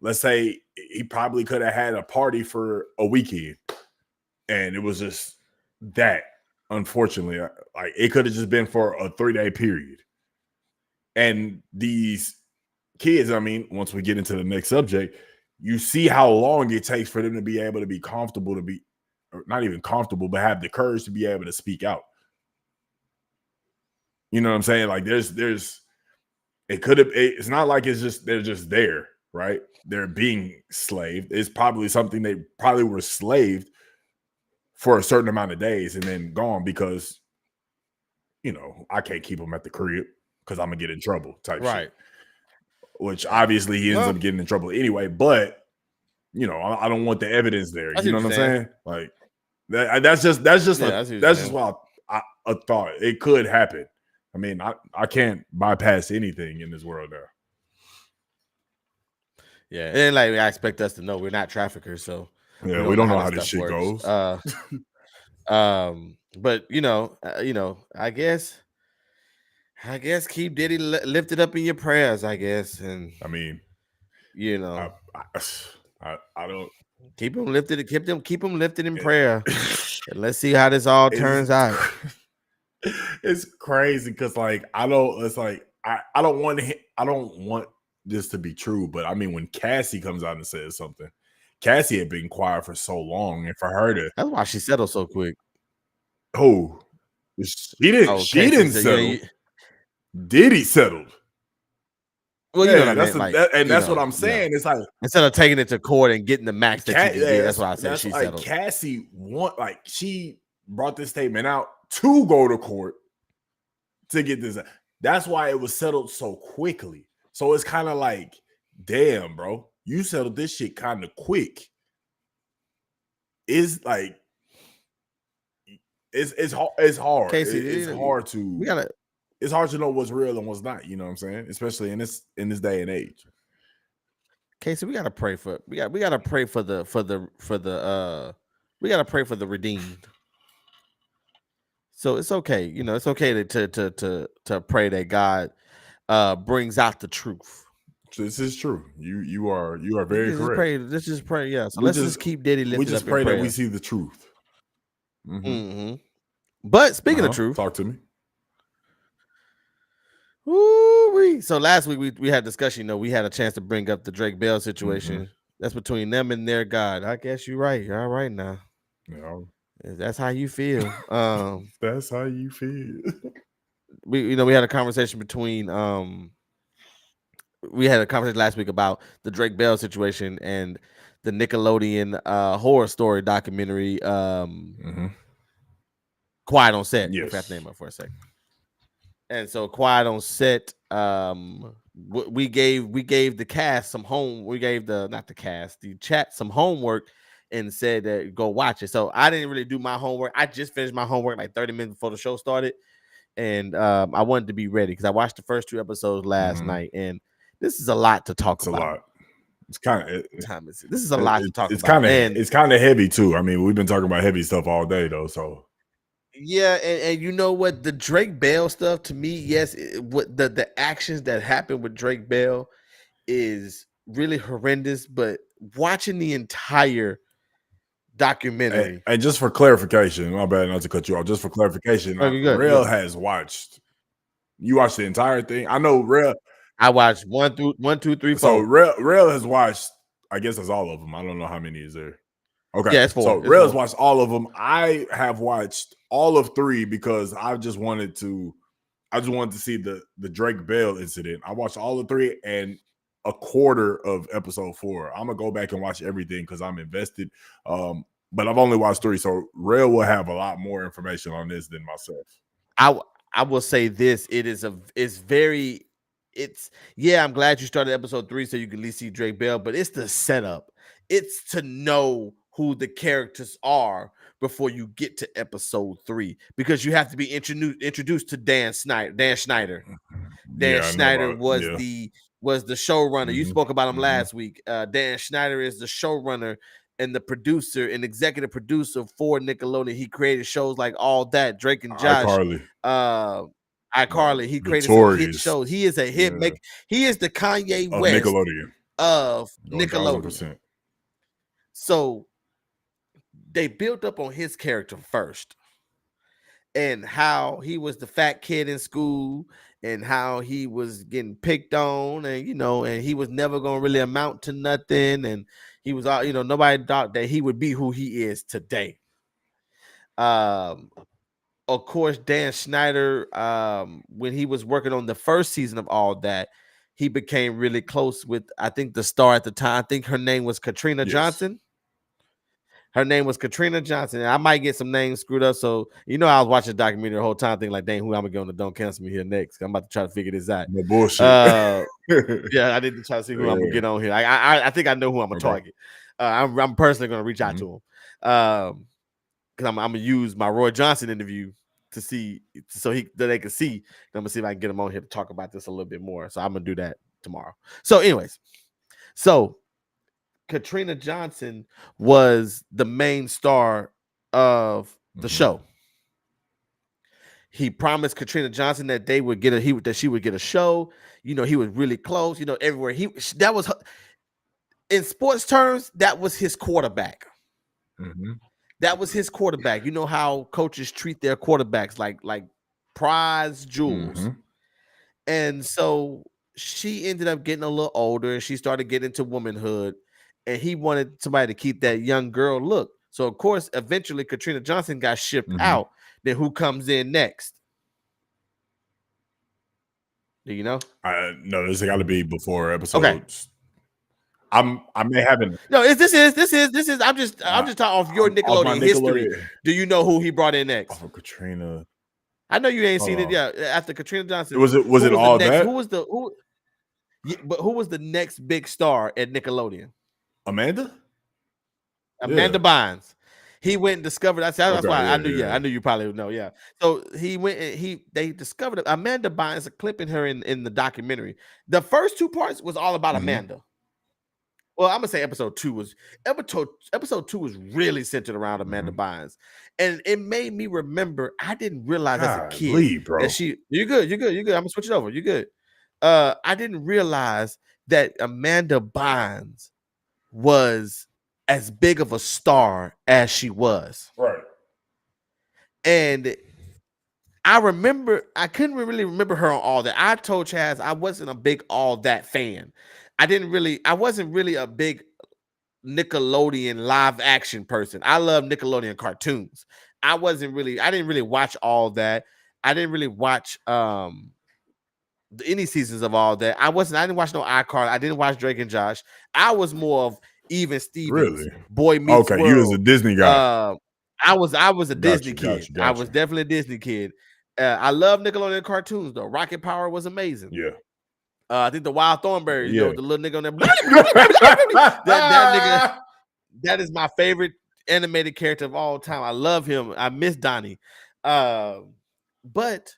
A: let's say he probably could have had a party for a weekend, and it was just that. Unfortunately, like, it could have just been for a 3-day period. And these kids, I mean, once we get into the next subject, you see how long it takes for them to be able to be comfortable, to be, or not even comfortable, but have the courage to be able to speak out. You know what I'm saying? Like, it's not like they're just there, right? They're being slaved. It's probably something they probably were slaved for a certain amount of days and then gone because, I can't keep them at the crib because I'm going to get in trouble type shit. Which obviously he ends up getting in trouble anyway, but, I don't want the evidence there. You know what I'm saying? Like, that's just why I thought it could happen. I mean, I can't bypass anything in this world now.
B: Yeah, and like, I expect us to know we're not traffickers, so
A: yeah, we don't know how this shit goes.
B: But I guess keep Diddy lifted up in your prayers, I guess, and
A: I mean, I don't
B: keep him lifted. Keep him lifted in prayer, and let's see how this all turns out.
A: It's crazy because, like, I don't want this to be true, but I mean, when Cassie comes out and says something, Cassie had been quiet for so long, and for her to,
B: that's why she settled so quick.
A: Oh, she didn't settle. Diddy settled.
B: Well, you know what I mean.
A: That's what I'm saying. It's like,
B: instead of taking it to court and getting the max that you can get, that's why I said she settled.
A: Cassie she brought this statement out to go to court to get this. That's why it was settled so quickly. So it's kind of like, damn, bro, you settled this shit kind of quick. It's like, it's hard.
B: Casey,
A: it's hard to know what's real and what's not. You know what I'm saying? Especially in this day and age.
B: Casey, we gotta pray for the redeemed. So it's okay, it's okay to pray that God brings out the truth.
A: This is true. You are very correct.
B: Let's just pray. Yeah. So let's just keep Diddy lifted up.
A: We just pray that we see the truth.
B: Mm-hmm. But speaking of truth,
A: talk to me.
B: woo-wee. So last week we had discussion. We had a chance to bring up the Drake Bell situation. That's between them and their God. I guess you're right. You're all right now.
A: Yeah.
B: That's how you feel.
A: That's how you feel.
B: We had a conversation between we had a conversation last week about the Drake Bell situation and the Nickelodeon horror story documentary Quiet on Set.
A: Yes.
B: I forgot the name of it for a second. And so Quiet on Set, we gave the cast some we gave the chat some homework and said that go watch it. So I didn't really do my homework. I just finished my homework like 30 minutes before the show started. And I wanted to be ready because I watched the first 2 episodes last night, and this is a lot to talk about.
A: It's a lot. It's kind of
B: this is a lot to talk about.
A: It's kind of heavy too. I mean, we've been talking about heavy stuff all day though. So
B: yeah, and you know what, the Drake Bell stuff to me, yes, what the actions that happened with Drake Bell is really horrendous. But watching the entire documentary,
A: and just for clarification, my bad not to cut you off. Just for clarification, Rail has watched. You watched the entire thing. I know Rail.
B: I watched 1, 2, 3, 4.
A: So Rail has watched. I guess that's all of them. I don't know how many is there. Okay,
B: yeah, it's 4.
A: So Rail has watched all of them. I have watched all of 3 because I just wanted to see the Drake Bell incident. I watched all of 3 and a quarter of episode 4. I'm gonna go back and watch everything because I'm invested. But I've only watched 3, so Rail will have a lot more information on this than myself.
B: I will say this: I'm glad you started episode 3 so you can at least see Drake Bell, but it's the setup. It's to know who the characters are before you get to episode 3 because you have to be introduced to Dan Schneider. Dan Schneider was the showrunner. You spoke about him last week. Dan Schneider is the showrunner and the producer and executive producer for Nickelodeon. He created shows like All That, Drake and Josh, iCarly. He created some hit shows. He is a hit maker. He is the Kanye West of Nickelodeon. 100%. So they built up on his character first and how he was the fat kid in school and how he was getting picked on and, and he was never going to really amount to nothing. And he was, nobody thought that he would be who he is today. Of course, Dan Schneider, when he was working on the first season of All That, he became really close with, I think, the star at the time. I think her name was Katrina Johnson. Her name was Katrina Johnson. And I might get some names screwed up. So, I was watching the documentary the whole time thinking like, dang, who I'm going to get on the Don't Cancel Me here next? I'm about to try to figure this out.
A: No bullshit.
B: Yeah, I need to try to see who I'm going to get on here. I think I know who I'm going to target. I'm personally going to reach out to him. Because I'm going to use my Roy Johnson interview to see so they can see. I'm going to see if I can get him on here to talk about this a little bit more. So I'm going to do that tomorrow. So anyways, Katrina Johnson was the main star of the show. He promised Katrina Johnson that they would get that she would get a show. He was really close. Everywhere that was in sports terms, that was his quarterback. That was his quarterback. You know how coaches treat their quarterbacks like prize jewels. And so she ended up getting a little older and she started getting into womanhood. And he wanted somebody to keep that young girl look. So, of course, eventually Katrina Johnson got shipped out. Then who comes in next? Do you know?
A: No, this got to be before episodes. Okay. I may have it.
B: No, this is. I'm just talking off your Nickelodeon history. Do you know who he brought in next?
A: Off of Katrina.
B: I know you ain't seen it. Yeah, after Katrina Johnson.
A: Was it all that?
B: But who was the next big star at Nickelodeon?
A: Amanda
B: Bynes. He went and discovered. That's why I knew. Yeah, I knew you probably would know. Yeah. So he went and they discovered Amanda Bynes, clipping her in the documentary. The first 2 parts was all about Amanda. Well, I'm gonna say episode 2 was really centered around Amanda Bynes, and it made me remember. I didn't realize as a kid that you're good. I'm gonna switch it over. You're good. I didn't realize that Amanda Bynes was as big of a star as she was.
A: Right.
B: And I remember I couldn't really remember her on All That. I told Chaz I wasn't a big All That fan. I wasn't really a big Nickelodeon live action person. I love Nickelodeon cartoons. I didn't really watch All That. I didn't really watch any seasons of All That. I didn't watch no iCarly. I didn't watch Drake and Josh. I was more of Even Stevens,
A: Really?
B: Boy Meets
A: Okay, you was a
B: World.
A: Disney guy.
B: I was a Disney
A: Gotcha,
B: kid.
A: gotcha,
B: I was
A: gotcha.
B: definitely a Disney kid. I love Nickelodeon cartoons though. Rocket Power was amazing.
A: Yeah.
B: I think the Wild Thornberries, you
A: Yeah.
B: know, the little nigga on there. that nigga, that is my favorite animated character of all time. I love him. I miss Donnie. But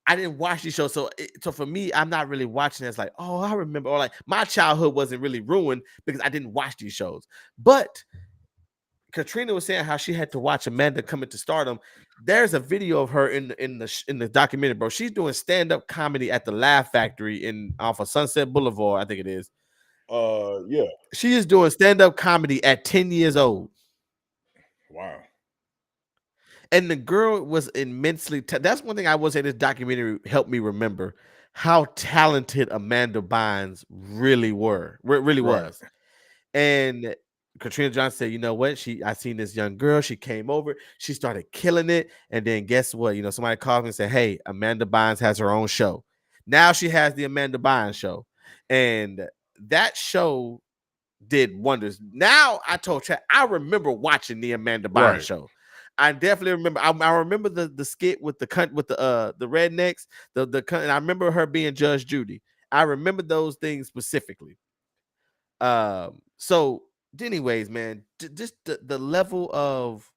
B: I didn't watch these shows. So for me, I'm not really watching it as like, oh, I remember, or like my childhood wasn't really ruined because I didn't watch these shows. But Katrina was saying how she had to watch Amanda come into stardom. There's a video of her in the documentary, bro. She's doing stand-up comedy at the Laugh Factory off of Sunset Boulevard, I think it is.
A: Yeah.
B: She is doing stand-up comedy at 10 years old.
A: Wow.
B: And the girl was immensely that's one thing I will say this documentary helped me remember how talented Amanda Bynes really was. And Katrina Johnson said, you know what? I seen this young girl. She came over, she started killing it. And then guess what? You know, somebody called me and said, hey, Amanda Bynes has her own show. Now she has the Amanda Bynes show. And that show did wonders. Now I told Chad, I remember watching the Amanda Bynes show. I definitely remember. I remember the skit with the rednecks. And I remember her being Judge Judy. I remember those things specifically. So anyways, man, just the level of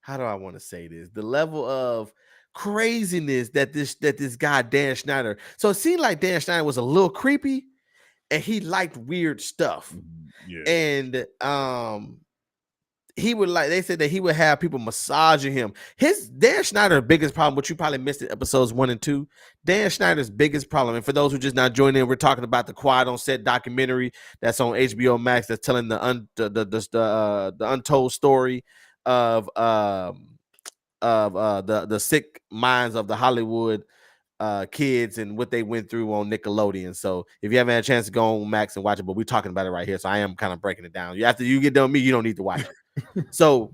B: how do I want to say this? The level of craziness that this guy Dan Schneider. So it seemed like Dan Schneider was a little creepy, and he liked weird stuff.
A: Yeah.
B: And he would they said that he would have people massaging him. Dan Schneider's biggest problem, which you probably missed in episodes 1 and 2. Dan Schneider's biggest problem, and for those who just not joining in, we're talking about the Quiet on Set documentary that's on HBO Max that's telling the untold story of the sick minds of the Hollywood kids and what they went through on Nickelodeon. So if you haven't had a chance to go on Max and watch it, but we're talking about it right here, so I am kind of breaking it down. After you get done with me, you don't need to watch it. So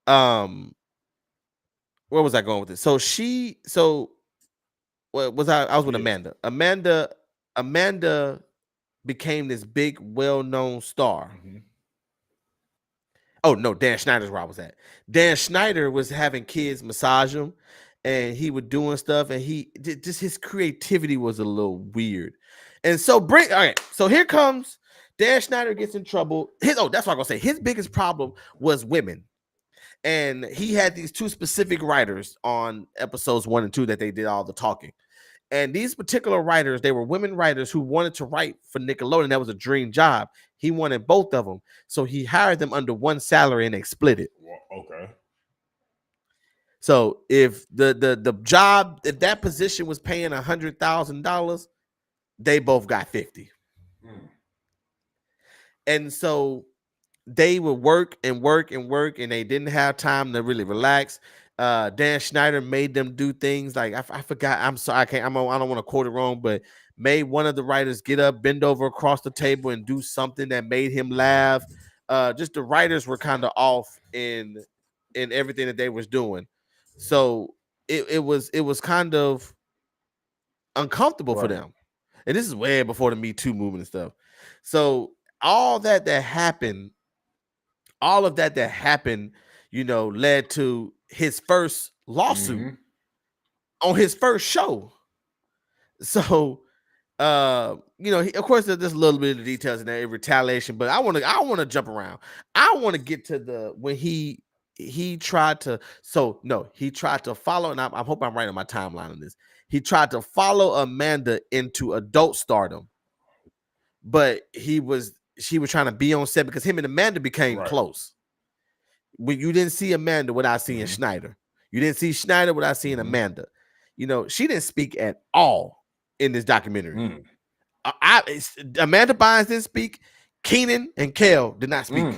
B: where was I going with this? What was I was with Amanda. Amanda became this big, well-known star.
A: Mm-hmm.
B: Oh no, Dan Schneider's where I was at. Dan Schneider was having kids massage him, and he was doing stuff, and his creativity was a little weird. And so so here comes Dan Schneider gets in trouble. That's what I'm gonna say. His biggest problem was women. And he had these 2 specific writers on episodes 1 and 2 that they did all the talking. And these particular writers, they were women writers who wanted to write for Nickelodeon. That was a dream job. He wanted both of them. So he hired them under one salary and they split it.
A: Okay.
B: So if the job, if that position was paying $100,000, they both got 50. And so they would work and work and work, and they didn't have time to really relax. Dan Schneider made them do things like I forgot. I'm sorry, I don't want to quote it wrong, but made one of the writers get up, bend over across the table, and do something that made him laugh. Just the writers were kind of off in everything that they was doing, so it was kind of uncomfortable for them. And this is way before the Me Too movement and stuff. So all of that happened, you know, led to his first lawsuit on his first show. So, you know, of course, there's a little bit of details in that retaliation, but I want to jump around. I want to get to when he tried to follow, and I hope I'm right on my timeline on this. He tried to follow Amanda into adult stardom, but she was trying to be on set because him and Amanda became close. When you didn't see Amanda without seeing Schneider, you didn't see Schneider without seeing Amanda. You know, she didn't speak at all in this documentary. Amanda Bynes didn't speak. Keenan and Kel did not speak.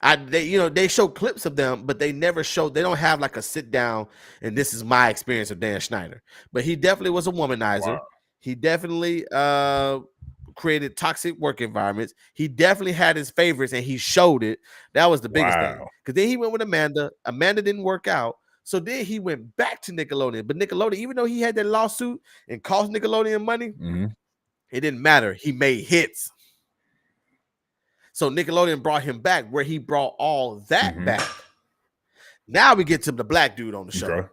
B: They show clips of them, but they never show. They don't have like a sit down and this is my experience of Dan Schneider. But he definitely was a womanizer. Wow. He definitely created toxic work environments. He definitely had his favorites, and he showed it. That was the biggest thing. Because then he went with Amanda. Amanda didn't work out. So then he went back to Nickelodeon. But Nickelodeon, even though he had that lawsuit and cost Nickelodeon money, it didn't matter. He made hits. So Nickelodeon brought him back where he brought all that back. Now we get to the black dude on the show,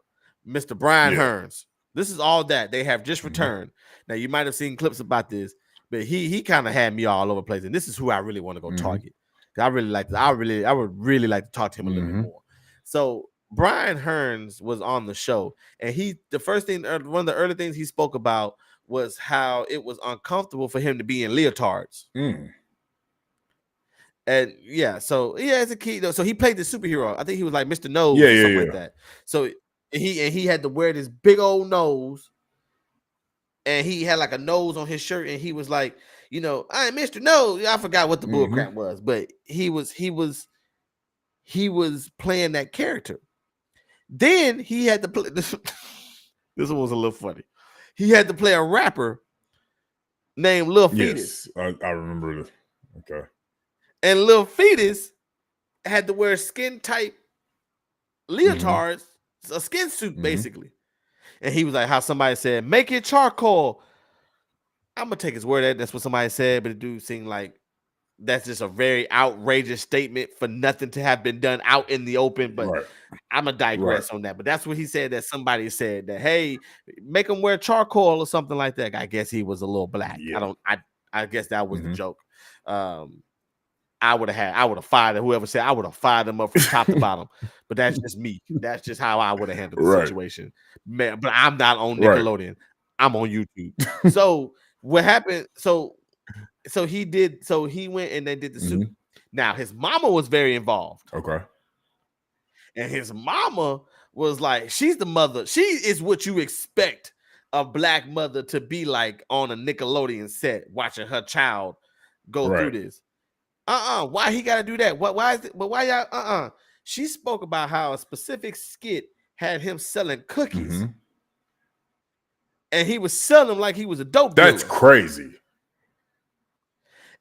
B: Mr. Brian Hearns. This is all that they have just returned. Now you might have seen clips about this, but he kind of had me all over the place. And this is who I really want to go target. I really like I would really like to talk to him a little bit more. So Brian Hearns was on the show, and the first thing, one of the early things he spoke about was how it was uncomfortable for him to be in leotards. And so as a kid, so he played the superhero. I think he was like Mr. Nose or something like that. So he had to wear this big old nose, and he had like a nose on his shirt, and he was like, I am Mr. Nose. I forgot what the bullcrap was, but he was playing that character. Then he had to play this. This one was a little funny. He had to play a rapper named Lil Fetus.
A: Yes, I remember this. Okay.
B: And Lil Fetus had to wear skin tight leotards, a skin suit basically. And he was like, how somebody said, make it charcoal. I'm gonna take his word at that's what somebody said, but it do seem like that's just a very outrageous statement for nothing to have been done out in the open. But I'm gonna digress on that. But that's what he said, that somebody said that, hey, make him wear charcoal or something like that. I guess he was a little black. I guess that was the joke. I would have fired whoever said I would have fired them up from top to bottom. But that's just me. That's just how I would have handled the situation. Man, but I'm not on Nickelodeon. I'm on YouTube. So what happened? So he went and they did the suit. Now his mama was very involved.
A: Okay.
B: And his mama was like, she's the mother. She is what you expect a black mother to be like on a Nickelodeon set, watching her child go through this. Why he gotta do that? Why is it? But why y'all? She spoke about how a specific skit had him selling cookies, and he was selling them like he was a dope dealer.
A: That's crazy.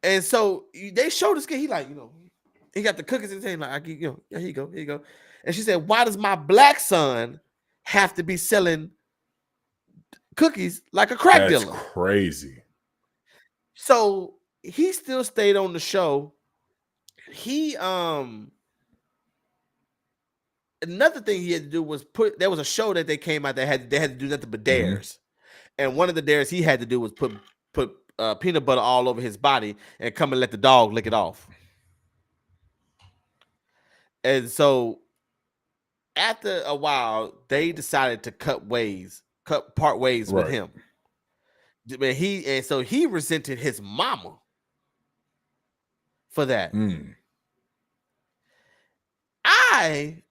B: And so they showed the skit. He like, he got the cookies in his hand. Like, here you go, here you go. And she said, why does my black son have to be selling cookies like a crack dealer?
A: That's crazy.
B: So he still stayed on the show. Another thing he had to do was there was a show that they came out that they had to do nothing but dares. And one of the dares he had to do was put peanut butter all over his body and come and let the dog lick it off. And so after a while, they decided to part ways with him. But he resented his mama for that. I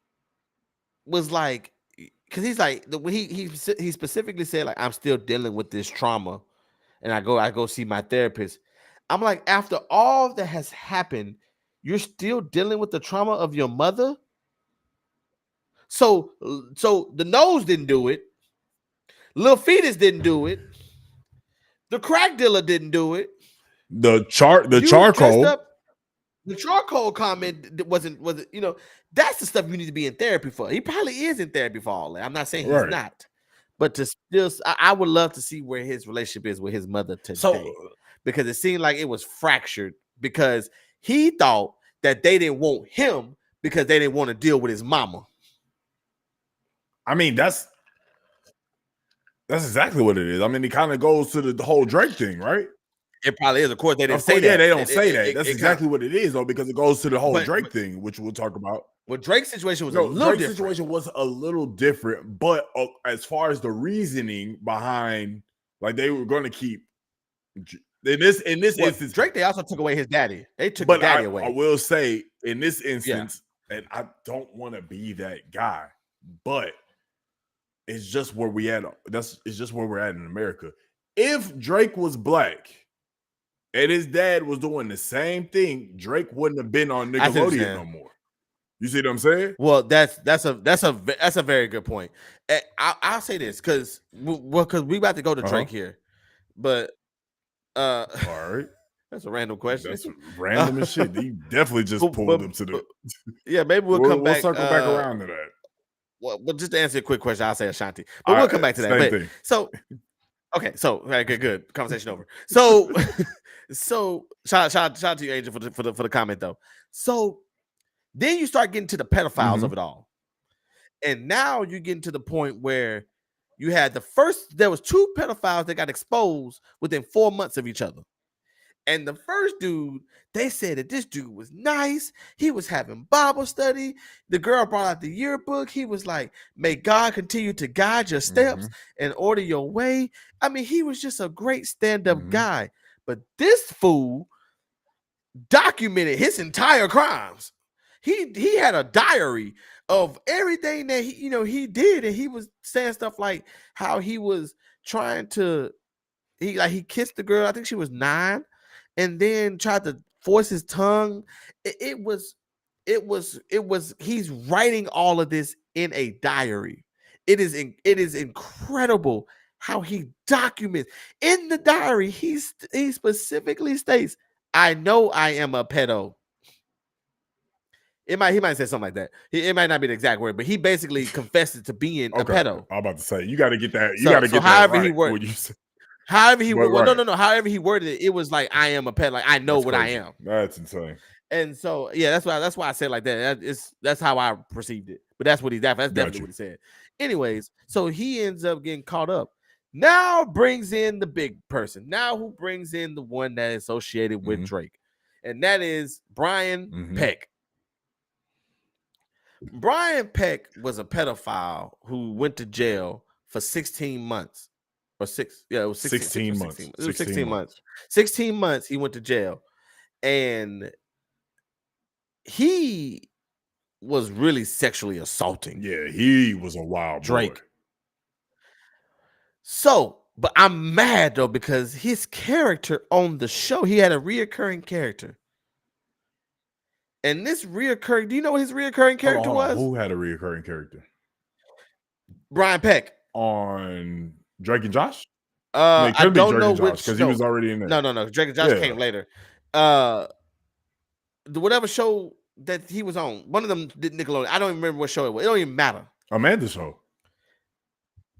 B: was like, because he's like, he specifically said, like, I'm still dealing with this trauma, and I go see my therapist. I'm like, after all that has happened, you're still dealing with the trauma of your mother. So the nose didn't do it. Lil Fetus didn't do it. The crack dealer didn't do it.
A: The charcoal.
B: The charcoal comment wasn't, that's the stuff you need to be in therapy for. He probably is in therapy for all that. I'm not saying he's not. But to still, I would love to see where his relationship is with his mother today. Because it seemed like it was fractured because he thought that they didn't want him because they didn't want to deal with his mama.
A: I mean, that's exactly what it is. I mean, it kind of goes to the whole Drake thing, right?
B: It probably is. Of course, they didn't say that.
A: Yeah, they don't say that. That's exactly what it is, though, because it goes to the whole Drake thing, which we'll talk about.
B: Well, Drake's situation was a little different.
A: Drake's situation was a little different, but as far as the reasoning behind, like, they were going to keep in this instance,
B: Drake, they also took away his daddy. They took his daddy away.
A: I will say in this instance, and I don't want to be that guy, but it's just where we at. It's just where we're at in America. If Drake was black, and his dad was doing the same thing, Drake wouldn't have been on
B: I see what you're
A: Nickelodeon no
B: saying.
A: more. You see what I'm saying?
B: Well, that's a very good point. I'll say this because we about to go to Drake here, but
A: all right,
B: that's a random question.
A: That's random as shit. You definitely just pulled them to the.
B: Yeah, maybe we'll
A: circle back around to that.
B: Well, just to answer a quick question, I'll say Ashanti, but we'll come back to that. But
A: thing.
B: So, okay, so good. Conversation over. So, so shout out to you, Angel, for the comment though. So then you start getting to the pedophiles of it all, and now you're getting to the point where you had there was 2 pedophiles that got exposed within 4 months of each other. And the first dude, they said that this dude was nice. He was having Bible study. The girl brought out the yearbook. He was like, may God continue to guide your steps and order your way. I mean, he was just a great stand-up guy. But this fool documented his entire crimes. He had a diary of everything that he did, and he was saying stuff like how he was trying to he kissed the girl. I think she was 9. And then tried to force his tongue. It was. He's writing all of this in a diary. It is incredible how he documents in the diary. He specifically states, "I know I am a pedo." He might say something like that. It might not be the exact word, but he basically confessed to being a pedo.
A: I'm about to say you got to get that. You got to get
B: however
A: that right.
B: he worked. However he however he worded it, it was like I am a pet. Like I know what I am.
A: That's insane.
B: And so yeah, that's why I said like that. That's how I perceived it. But that's definitely what he said. Anyways, so he ends up getting caught up. Now brings in the big person. Now who brings in the one that is associated with Drake, and that is Brian Peck. Brian Peck was a pedophile who went to jail for 16 months. Or 6, yeah, it was 16 months. It was 16 months. 16 months he went to jail. And he was really sexually assaulting.
A: Yeah, he was a wild
B: Drake.
A: boy.
B: So, but I'm mad though, because his character on the show, he had a reoccurring character. And this reoccurring, do you know what his reoccurring character was?
A: Who had a reoccurring character?
B: Brian Peck.
A: On Drake and Josh?
B: I don't know which,
A: because he was already in there.
B: No. Drake and Josh came later. Whatever show that he was on, one of them did Nickelodeon. I don't even remember what show it was. It don't even matter.
A: Amanda show.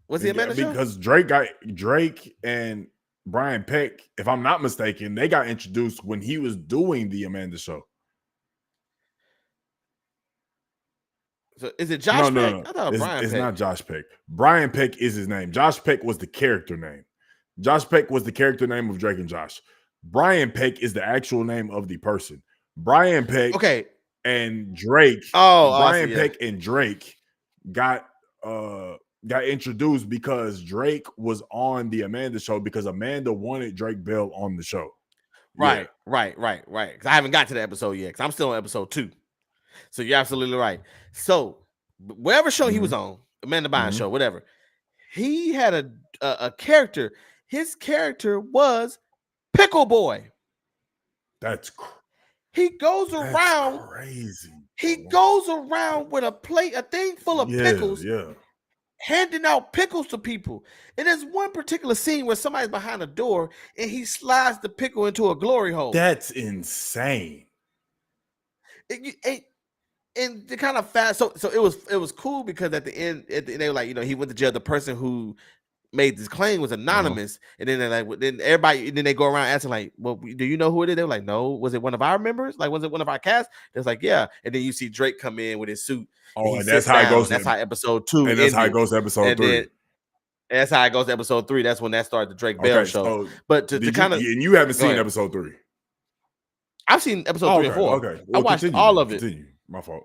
B: Was he Amanda show?
A: Because Drake and Brian Peck, if I'm not mistaken, they got introduced when he was doing the Amanda show.
B: So is it Josh Peck?
A: No.
B: I thought
A: It's not Josh Peck. Brian Peck is his name. Josh Peck was the character name. Josh Peck was the character name of Drake and Josh. Brian Peck is the actual name of the person. Brian Peck and Drake. Brian Peck and Drake got introduced because Drake was on the Amanda show because Amanda wanted Drake Bell on the show.
B: Right. Because I haven't got to the episode yet because I'm still on episode 2. So you're absolutely right. So whatever show he was on, Amanda Bynes show, whatever, he had a character. His character was Pickle Boy. He goes around
A: crazy.
B: He goes around with a thing full of pickles, handing out pickles to people. And there's one particular scene where somebody's behind a door and he slides the pickle into a glory hole.
A: That's insane.
B: And the kind of fast, so it was cool because at the end they were like, he went to jail. The person who made this claim was anonymous, and then they're like, then everybody, and then they go around asking like, well, do you know who it is? They were like, no. Was it one of our members? Like, was it one of our cast? It's like, yeah. And then you see Drake come in with his suit.
A: Oh, and that's how it goes.
B: That's how episode 2.
A: And that's how it goes to episode 3.
B: That's how it goes to episode 3. That's when that started the Drake Bell show.
A: So
B: but to kind of,
A: and you haven't seen episode 3.
B: I've seen episode 3 and 4.
A: Okay,
B: I watched all of it.
A: My fault.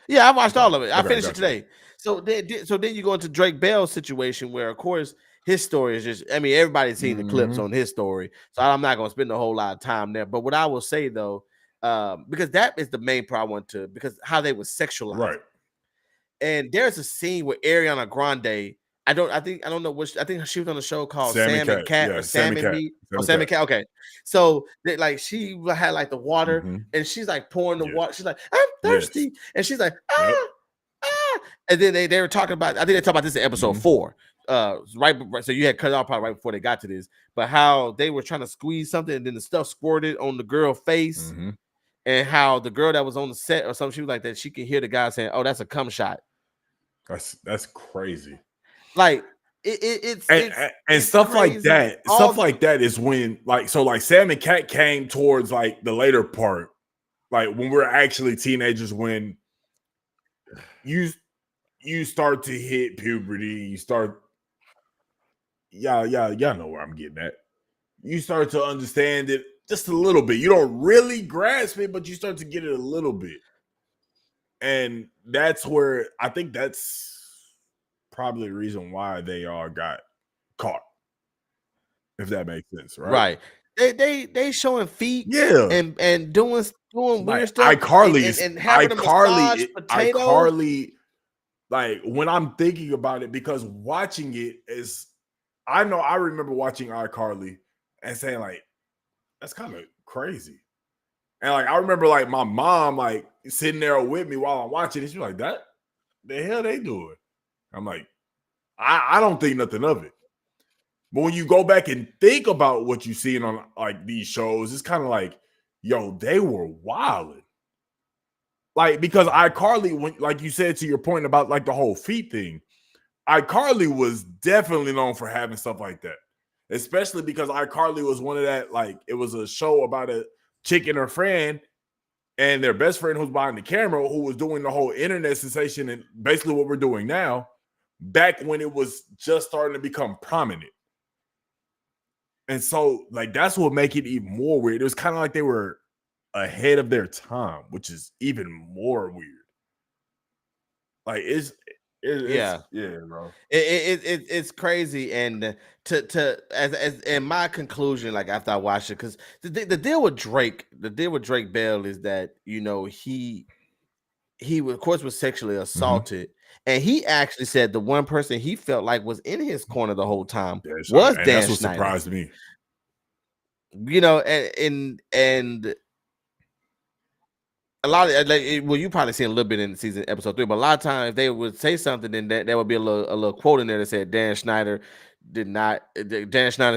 B: Yeah, I watched all of it. I finished it today. So then you go into Drake Bell's situation where, of course, his story is just, everybody's seen the clips on his story. So I'm not going to spend a whole lot of time there. But what I will say, though, because that is the main part I want to, because how they were sexualized.
A: Right.
B: And there's a scene where Ariana Grande I don't know which. I think she was on a show called
A: Sam and
B: Sam and
A: Cat.
B: Cat or
A: Yeah, Sam
B: Sam
A: and
B: and
A: Cat.
B: Me
A: Sam
B: or
A: and
B: Sam and
A: Cat.
B: Cat. Okay, so like she had like the water
A: Mhm.
B: and she's like pouring the
A: Yeah.
B: water. She's like, I'm
A: Yes.
B: thirsty, and she's like,
A: Yep.
B: and then they were talking about. I think they talked about this in episode
A: Mhm.
B: 4. Right. So you had cut it off probably right before they got to this, but how they were trying to squeeze something and then the stuff squirted on the girl's face,
A: Mhm.
B: and how the girl that was on the set or something, she was like that. She could hear the guy saying, "Oh, that's a cum shot."
A: That's crazy.
B: Like it's
A: And, and stuff like
B: crazy.
A: that. Stuff like that is when like Sam and Cat came towards like the later part, like when we're actually teenagers, when you start to hit puberty, you start y'all know where I'm getting at. You start to understand it just a little bit. You don't really grasp it, but you start to get it a little bit. And that's where I think that's probably the reason why they all got caught. If that makes sense, right?
B: They showing feet
A: Yeah.
B: and doing
A: Like
B: weird stuff and having a massage potato.
A: iCarly, like when I'm thinking about it, because watching it is, I know I remember watching iCarly and saying like, that's kind of crazy. And like I remember like my mom like sitting there with me while I'm watching it. She's like, that the hell they doing? I'm like, I don't think nothing of it. But when you go back and think about what you seen on like these shows, it's kind of like, yo, they were wilding. Like, because iCarly, when like you said to your point about like the whole feet thing, iCarly was definitely known for having stuff like that. Especially because iCarly was one of that, like, it was a show about a chick and her friend, and their best friend who's behind the camera, who was doing the whole internet sensation and basically what we're doing now, back when it was just starting to become prominent. And so, like, that's what make it even more weird. It was kind of like they were ahead of their time, which is even more weird. Like, it's
B: Yeah,
A: yeah, bro.
B: it's crazy. And to as in my conclusion, like after I watched it, because the deal with Drake, Bell is that he of course was sexually assaulted, and he actually said the one person he felt like was in his corner the whole time was
A: And that's
B: Dan
A: what
B: Schneider.
A: surprised me.
B: And a lot of well, you probably seen a little bit in season episode 3, but a lot of times they would say something, and there would be a little quote in there that said Dan Schneider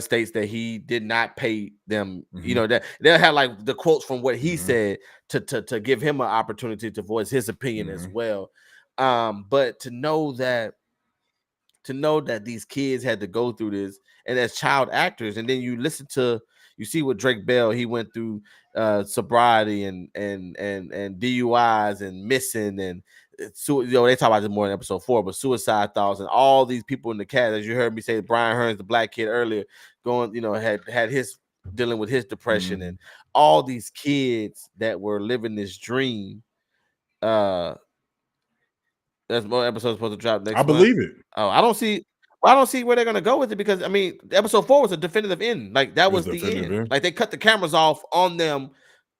B: states that he did not pay them. That they'll have like the quotes from what he said to give him an opportunity to voice his opinion as well. But to know that these kids had to go through this, and as child actors, and then you see what Drake Bell, he went through sobriety and DUIs and missing, and they talk about this more in episode 4, but suicide thoughts and all these people in the cast, as you heard me say, Brian Hearns, the black kid earlier, going, had his dealing with his depression, and all these kids that were living this dream. There's more episodes supposed to drop next month.
A: I believe it.
B: Oh, I don't see where they're gonna go with it, because I mean, episode 4 was a definitive end. Like that was the end. Like they cut the cameras off on them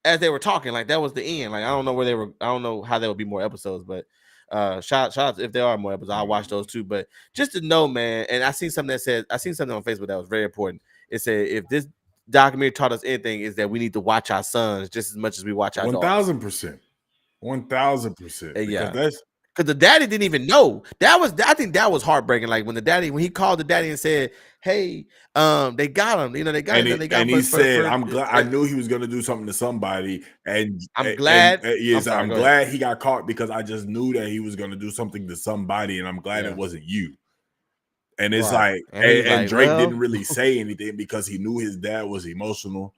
B: as they were talking. Like that was the end. Like I don't know where they were. I don't know how there would be more episodes, but shout out if there are more episodes, I'll watch those too. But just to know, man. And I seen something on Facebook that was very important. It said if this documentary taught us anything, is that we need to watch our sons just as much as we watch our daughters.
A: 1,000%. 1,000%.
B: Yeah.
A: Because
B: the daddy didn't even know. I think that was heartbreaking. Like when he called the daddy and said, "Hey, they got him. They got him."
A: And he said, "I'm glad. I knew he was going to do something to somebody, and
B: I'm glad.
A: I'm glad he got caught, because I just knew that he was going to do something to somebody, and I'm glad it wasn't you." And it's like, and Drake didn't really say anything because he knew his dad was emotional,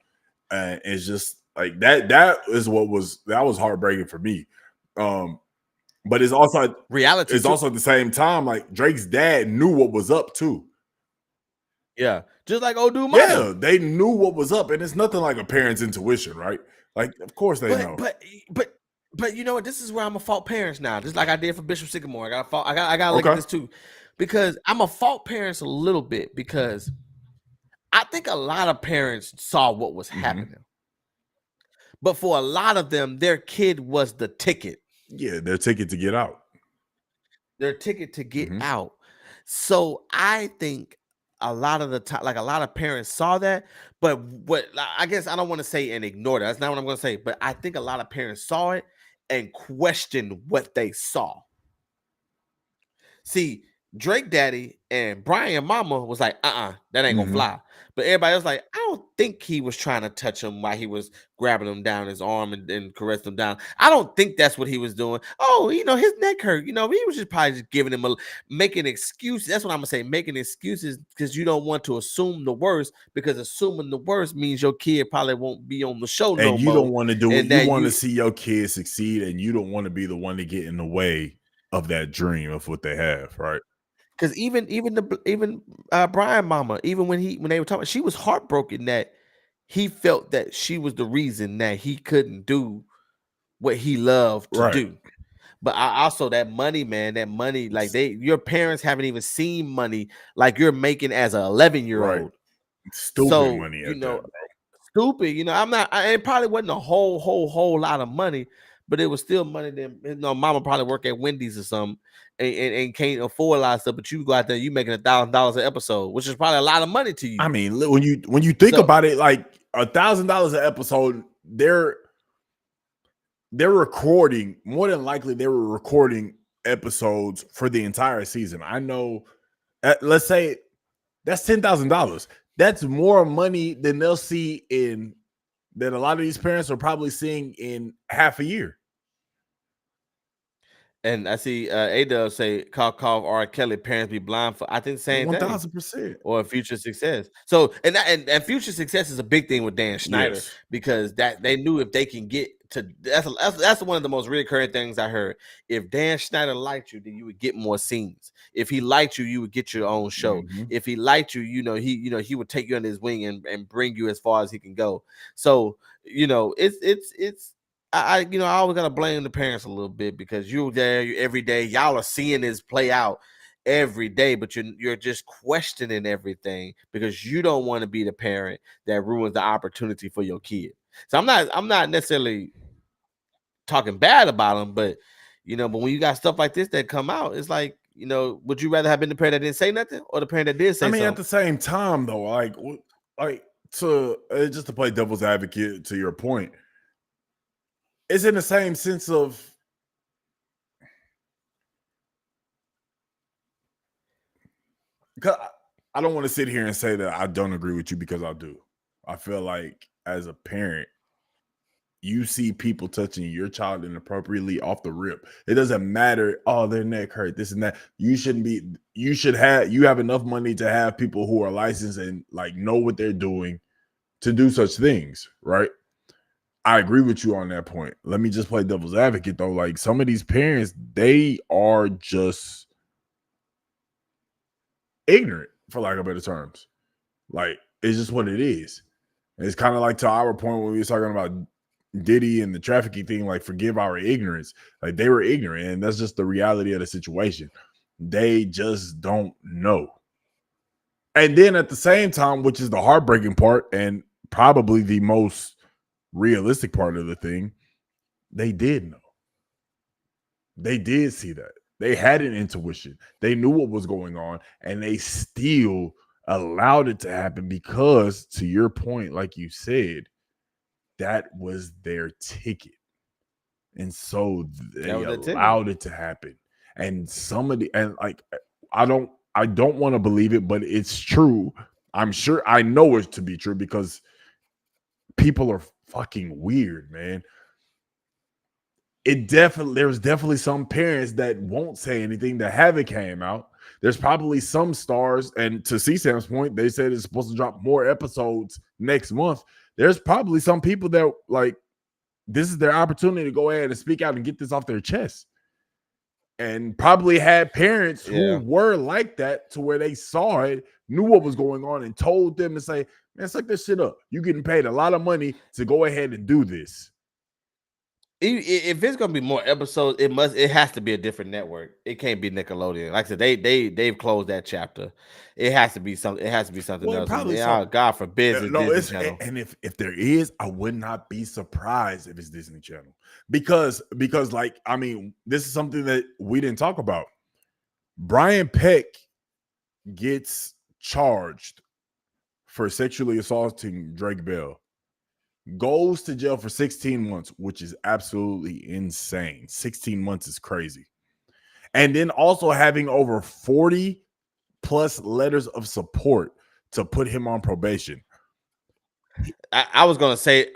A: and it's just like that. That was heartbreaking for me. But it's also reality. It's also at the same time, like Drake's dad knew what was up too.
B: Yeah, just like old dude.
A: Yeah, they knew what was up, and it's nothing like a parent's intuition, right? Like, of course they know.
B: But you know what? This is where I'm a fault parents now. Just like I did for Bishop Sycamore. I gotta look at this too, because I'm a fault parents a little bit, because I think a lot of parents saw what was happening, but for a lot of them, their kid was the ticket.
A: Yeah, their ticket to get out.
B: Their ticket to get out. So I think a lot of the time, like a lot of parents saw that, but what I guess I don't want to say and ignore that. That's not what I'm going to say. But I think a lot of parents saw it and questioned what they saw. See, Drake Daddy and Brian Mama was like, that ain't gonna
A: Mm-hmm.
B: fly. But everybody was like, I don't think he was trying to touch him while he was grabbing him down his arm and caressing him down. I don't think that's what he was doing. Oh, his neck hurt. He was just probably just giving him making excuses. That's what I'm gonna say, making excuses because you don't want to assume the worst, because assuming the worst means your kid probably won't be on the show no
A: And you
B: more.
A: don't want to do it.
B: And
A: You
B: that
A: want to see your kids succeed, and you don't want to be the one to get in the way of that dream of what they have, right?
B: Because even Brian Mama, even when they were talking, she was heartbroken that he felt that she was the reason that he couldn't do what he loved to
A: Right.
B: do. But I also that money, man, that money, like your parents haven't even seen money like you're making as an 11-year
A: Right.
B: old.
A: Stupid
B: So
A: money at that, bro.
B: stupid. It probably wasn't a whole lot of money, but it was still money that mama probably work at Wendy's or something and can't afford a lot of stuff. But you go out there, you making $1,000 an episode, which is probably a lot of money to you.
A: I mean, when you think
B: So,
A: about it, like $1,000 an episode, they're recording, more than likely they were recording episodes for the entire season. I know, let's say that's $10,000. That's more money than they'll see that a lot of these parents are probably seeing in half a year.
B: and I see A-Dub say, call R. Kelly, parents be blind for, I think the same thing.
A: 1,000%.
B: Or future success. So and future success is a big thing with Dan Schneider,
A: Yes.
B: because that they knew if they can get to that's one of the most recurring things I heard. If Dan Schneider liked you, then you would get more scenes. If he liked you, you would get your own show.
A: Mm-hmm.
B: If he liked you, he would take you under his wing and bring you as far as he can go. So it's I always gotta blame the parents a little bit, because you're there every day. Y'all are seeing this play out every day, but you're just questioning everything because you don't want to be the parent that ruins the opportunity for your kid. So I'm not necessarily talking bad about them, but but when you got stuff like this that come out, it's like, would you rather have been the parent that didn't say nothing or the parent that did say
A: I mean,
B: something?
A: at the same time, though, like to just to play devil's advocate to your point, it's in the same sense of, because I don't want to sit here and say that I don't agree with you, because I do. I feel like as a parent, you see people touching your child inappropriately off the rip. It doesn't matter, oh, their neck hurt, this and that. You have enough money to have people who are licensed and like know what they're doing to do such things, right? I agree with you on that point. Let me just play devil's advocate though. Like, some of these parents, they are just ignorant, for lack of better terms. Like, it's just what it is. It's kind of like to our point when we were talking about Diddy and the trafficking thing, like, forgive our ignorance. Like, they were ignorant, and that's just the reality of the situation. They just don't know. And then at the same time, which is the heartbreaking part and probably the most realistic part of the thing, they did know. They did see that. They had an intuition. They knew what was going on, and they still allowed it to happen because, to your point, like you said, that was their ticket. And so they allowed it to happen. And I don't want to believe it, but it's true. I'm sure, I know it to be true, because people are fucking weird, man. There's definitely some parents that won't say anything that haven't came out. There's probably some stars, and to C-Sam's point, they said it's supposed to drop more episodes next month. There's probably some people that, like, this is their opportunity to go ahead and speak out and get this off their chest. And probably had parents who were like that, to where they saw it, knew what was going on, and told them to say, man, suck this shit up. You're getting paid a lot of money to go ahead and do this.
B: If it's gonna be more episodes, it has to be a different network. It can't be Nickelodeon. Like I said, they've closed that chapter. It has to be something. It has to be something else. God forbid it's Disney Channel.
A: And if there is, I would not be surprised if it's Disney Channel, because like, I mean, this is something that we didn't talk about. Brian Peck gets charged for sexually assaulting Drake Bell, goes to jail for 16 months, which is absolutely insane. 16 months is crazy. And then also having over 40 plus letters of support to put him on probation.
B: I was gonna say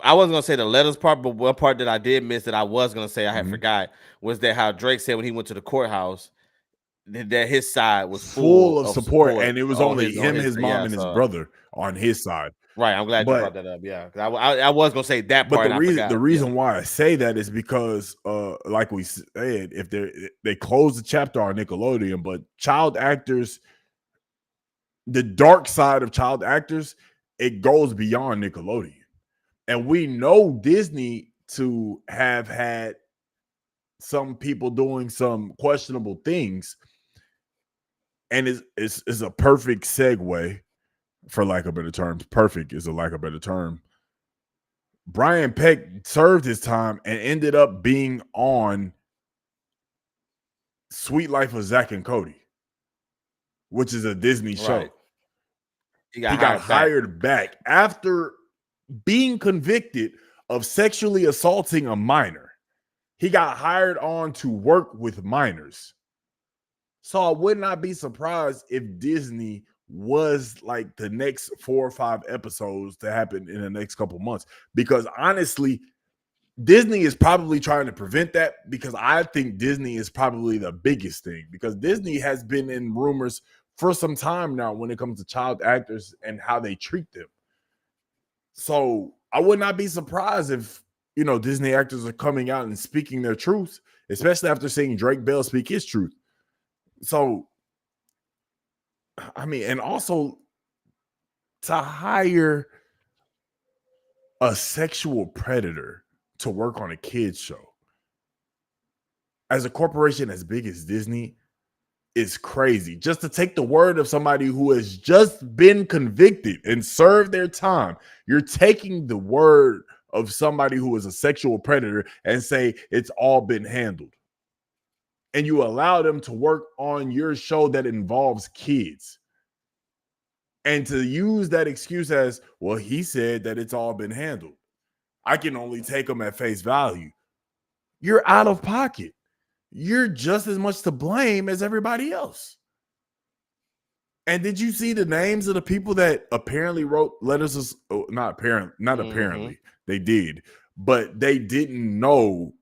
B: I wasn't gonna say the letters part, but one part that I did miss that I was gonna say I had forgot was that how Drake said when he went to the courthouse that his side was
A: Full
B: full
A: of
B: of
A: support,
B: support
A: and it was
B: on
A: only him, his mom,
B: yeah.
A: and his
B: So
A: brother on his side.
B: right, I'm glad you
A: But
B: brought that up. Yeah, 'cause I was gonna say that
A: but
B: part
A: the
B: and I
A: reason
B: forgot. Yeah.
A: why I say that is because like we said, if they close the chapter on Nickelodeon, but child actors, the dark side of child actors, it goes beyond Nickelodeon. And we know Disney to have had some people doing some questionable things. And it's a perfect segue, for lack of better terms. Perfect is a lack of better term. Brian Peck served his time and ended up being on Sweet Life of Zach and Cody, which is a Disney show.
B: Right.
A: He got hired back after being convicted of sexually assaulting a minor. He got hired on to work with minors. So I would not be surprised if Disney was like the next 4 or 5 episodes to happen in the next couple months. Because honestly, Disney is probably trying to prevent that, because I think Disney is probably the biggest thing, because Disney has been in rumors for some time now when it comes to child actors and how they treat them. So I would not be surprised if, Disney actors are coming out and speaking their truth, especially after seeing Drake Bell speak his truth. So, I mean, and also to hire a sexual predator to work on a kids show as a corporation as big as Disney is crazy. Just to take the word of somebody who has just been convicted and served their time, you're taking the word of somebody who is a sexual predator and say it's all been handled. And you allow them to work on your show that involves kids. And to use that excuse as, well, he said that it's all been handled, I can only take them at face value. You're out of pocket. You're just as much to blame as everybody else. And did you see the names of the people that apparently wrote letters of, not apparently, they did, but they didn't know.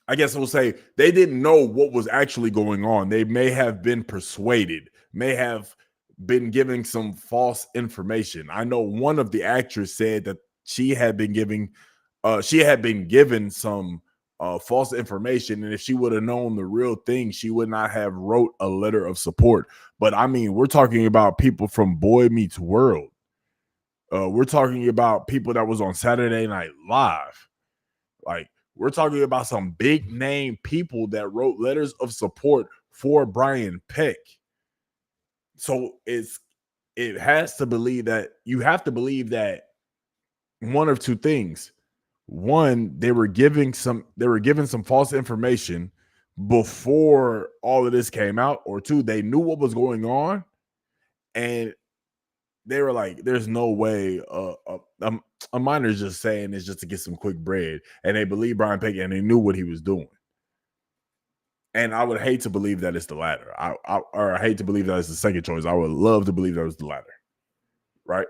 A: I guess we'll say they didn't know what was actually going on. They may have been persuaded, may have been giving some false information. I know one of the actors said that she had been given some false information, and if she would have known the real thing, she would not have wrote a letter of support. But I mean, we're talking about people from Boy Meets World. We're talking about people that was on Saturday Night Live. Like, we're talking about some big name people that wrote letters of support for Brian Peck. So it has to believe that you have to believe that one of two things. One, they were given some false information before all of this came out, or two, they knew what was going on and they were like, there's no way a minor's just saying this just to get some quick bread, and they believe Brian Peck and they knew what he was doing. And I would hate to believe that it's the latter. I hate to believe that it's the second choice. I would love to believe that was the latter, right?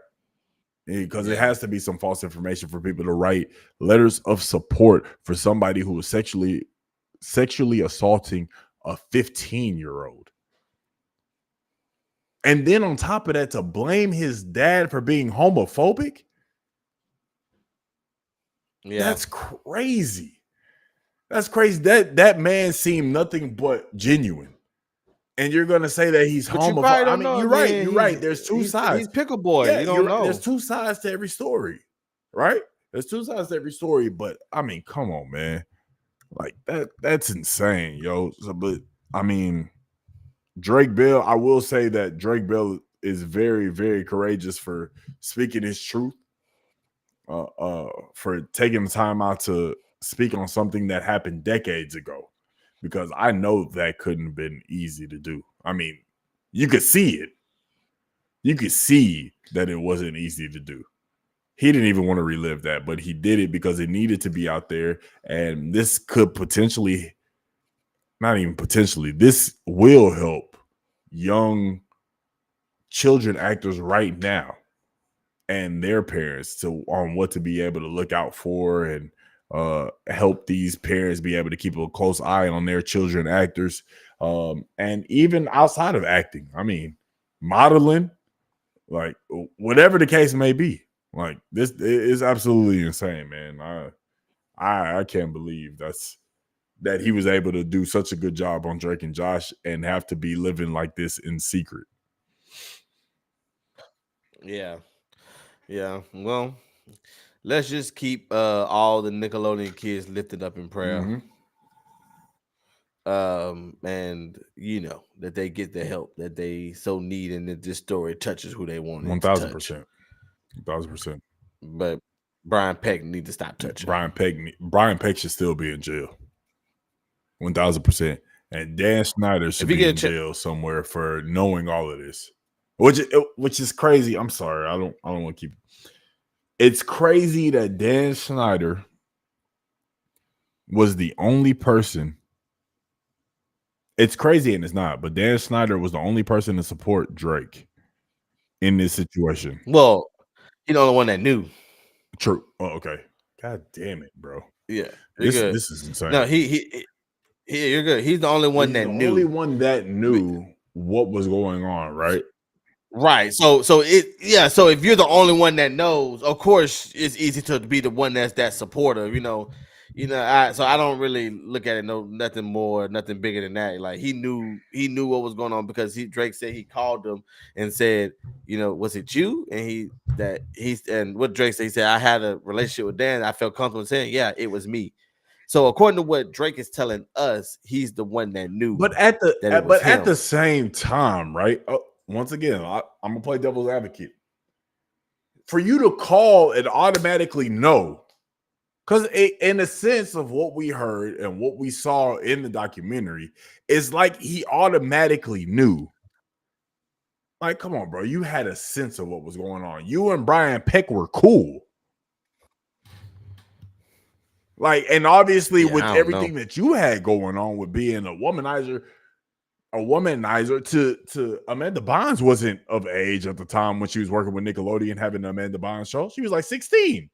A: Because it has to be some false information for people to write letters of support for somebody who was sexually assaulting a 15-year-old. And then on top of that, to blame his dad for being homophobic. Yeah. That's crazy. That's crazy. That man seemed nothing but genuine. And you're gonna say that he's homophobic. I mean, you're right. You're right. There's two sides.
B: He's pickle boy.
A: Yeah,
B: you don't know.
A: There's two sides to every story, right? There's two sides to every story. But I mean, come on, man. Like that's insane, yo. So, but I mean, Drake Bell, I will say that Drake Bell is very, very courageous for speaking his truth. For taking the time out to speak on something that happened decades ago. because I know that couldn't have been easy to do. I mean, you could see it. You could see that it wasn't easy to do. He didn't even want to relive that, but he did it because it needed to be out there. And this could potentially, not even potentially, this will help young children actors right now and their parents on what to be able to look out for, and help these parents be able to keep a close eye on their children actors, and even outside of acting. I mean, modeling, like whatever the case may be. Like this is absolutely insane, man. I can't believe that he was able to do such a good job on Drake and Josh and have to be living like this in secret.
B: Yeah. Well, let's just keep all the Nickelodeon kids lifted up in prayer.
A: Mm-hmm.
B: And that they get the help that they so need, and that this story touches who they want it to touch.
A: 1,000%. 1,000%.
B: But Brian Peck need to stop touching.
A: Brian Peck should still be in jail. 1,000%. And Dan Snyder should be in jail somewhere for knowing all of this, which is crazy. I'm sorry, I don't want to keep. It's crazy that Dan Snyder was the only person. It's crazy and it's not, but Dan Snyder was the only person to support Drake in this situation.
B: Well, he's the only one that knew.
A: True. Oh, okay. God damn it, bro.
B: Yeah,
A: this is insane.
B: No, you're good. He's the only one that knew.
A: Only one that knew what was going on, right?
B: Right. So if you're the only one that knows, of course it's easy to be the one that's that supportive, so I don't really look at it nothing bigger than that. Like he knew what was going on, because Drake said he called him and said, was it you? And what Drake said, he said, I had a relationship with Dan. I felt comfortable saying, yeah, it was me. So according to what Drake is telling us, he's the one that knew.
A: But at the same time, right? Once again, I'm gonna play devil's advocate. For you to call and automatically know, because in a sense of what we heard and what we saw in the documentary, it's like he automatically knew. Like, come on, bro. You had a sense of what was going on. You and Brian Peck were cool. Like, and obviously with everything that you had going on with being a womanizer to Amanda Bynes wasn't of age at the time when she was working with Nickelodeon having the Amanda Bynes show. She was like 16.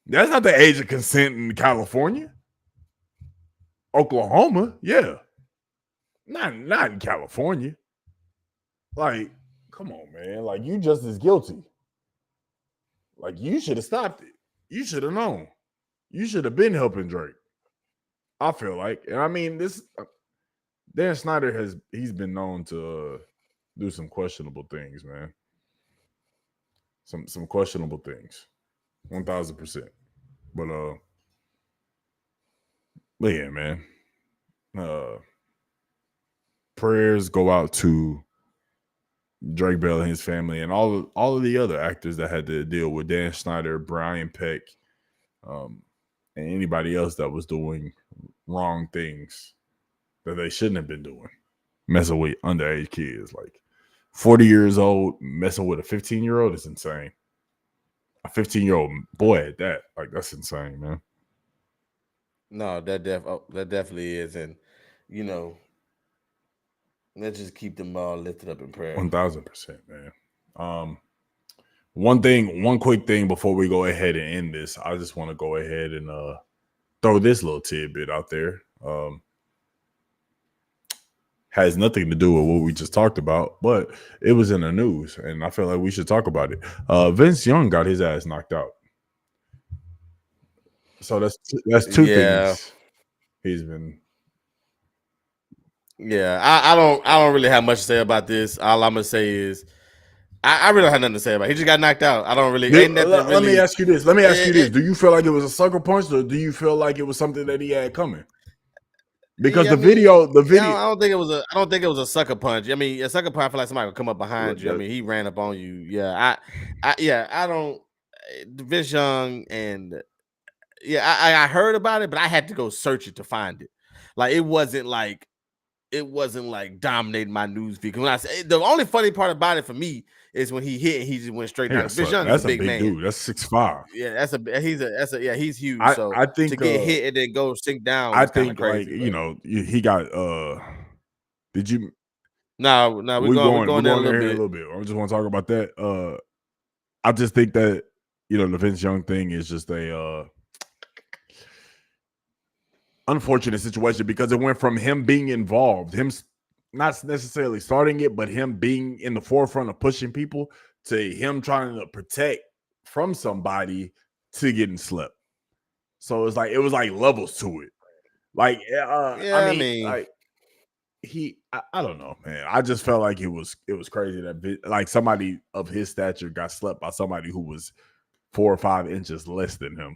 A: That's not the age of consent in California. Oklahoma, yeah. Not in California. Like, come on, man. Like, you just as guilty. Like, you should have stopped it. You should have known. You should have been helping Drake. I feel like. And I mean, this Dan Snyder he's been known to do some questionable things, man. Some questionable things. 1,000%. But yeah, man. Prayers go out to Drake Bell and his family, and all of the other actors that had to deal with Dan Snyder, Brian Peck, and anybody else that was doing wrong things that they shouldn't have been doing, messing with underage kids. Like 40 years old, messing with a 15-year-old is insane. A 15-year-old boy at that, like, that's insane, man.
B: No, that definitely is, and let's just keep them all lifted up in prayer.
A: 1,000%, man. One quick thing before we go ahead and end this, I just want to go ahead and throw this little tidbit out there. Has nothing to do with what we just talked about, but it was in the news, and I feel like we should talk about it. Vince Young got his ass knocked out. So that's two things he's been.
B: Yeah, I don't really have much to say about this. All I'm gonna say is I really don't have nothing to say about it. He just got knocked out. I don't really.
A: Let me ask you this. Do you feel like it was a sucker punch, or do you feel like it was something that he had coming? Because the video.
B: I don't think it was a sucker punch. I mean, a sucker punch, I feel like somebody would come up behind you. I mean, he ran up on you. Yeah, I don't. Vince Young, and Yeah, I heard about it, but I had to go search it to find it. Like it wasn't like dominating my news feed. When I say the only funny part about it for me is when he hit and he just went straight
A: He
B: down.
A: got
B: Vince
A: slept.
B: Young is a
A: That's a
B: big
A: big
B: man.
A: dude. That's 6'5".
B: Yeah, he's huge. So
A: I
B: to
A: think
B: get hit and then go sink down
A: I
B: was kind of
A: think like,
B: crazy.
A: you
B: But
A: know, he got did you
B: no, we're
A: we're
B: going there in a
A: going
B: little
A: there here in a
B: bit.
A: little bit. I just want to talk about that. I just think that, you know, the Vince Young thing is just a unfortunate situation because it went from him being involved, him not necessarily starting it, but him being in the forefront of pushing people to him trying to protect from somebody to getting slept. So it's like it was like levels to it. Like I
B: Yeah, I
A: mean,
B: mean,
A: like I don't know, man. I just felt like it was crazy that like somebody of his stature got slept by somebody who was 4 or 5 inches less than him.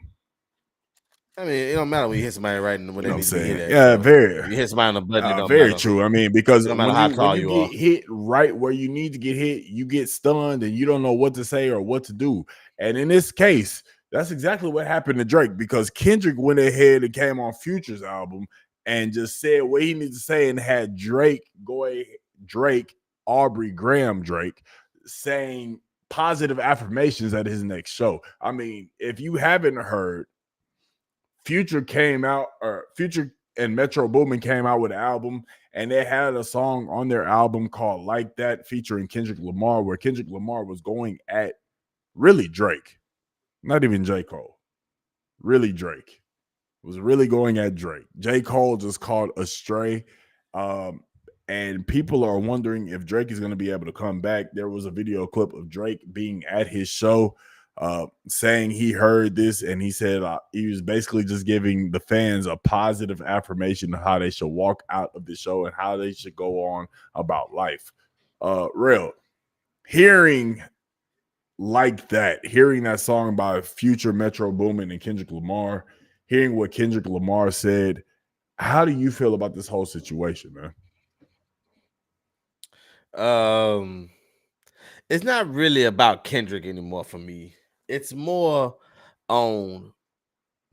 B: it don't matter when you hit somebody right when
A: You
B: they
A: know what I'm
B: need to be hit
A: saying?
B: at.
A: Yeah,
B: So
A: very,
B: you hit somebody on the button, it don't
A: very
B: matter.
A: true. I mean,
B: It
A: because
B: don't matter how
A: when
B: tall
A: you
B: you
A: get
B: are.
A: hit right where you need to get hit, you get stunned and you don't know what to say or what to do. And in this case, that's exactly what happened to Drake because Kendrick went ahead and came on Future's album and just said what he needs to say and had Drake, Aubrey Graham Drake saying positive affirmations at his next show. I mean, if you haven't heard, Future and Metro Boomin came out with an album, and they had a song on their album called "Like That" featuring Kendrick Lamar, where Kendrick Lamar was going at really Drake, not even J. Cole, really Drake was really going at Drake. J. Cole just called Astray. Um, and people are wondering if Drake is going to be able to come back. There was a video clip of Drake being at his show, saying he heard this and he said he was basically just giving the fans a positive affirmation of how they should walk out of the show and how they should go on about life. Real hearing hearing that song by Future, Metro Boomin, and Kendrick Lamar, hearing what Kendrick Lamar said, how do you feel about this whole situation, man?
B: It's not really about Kendrick anymore for me. It's more on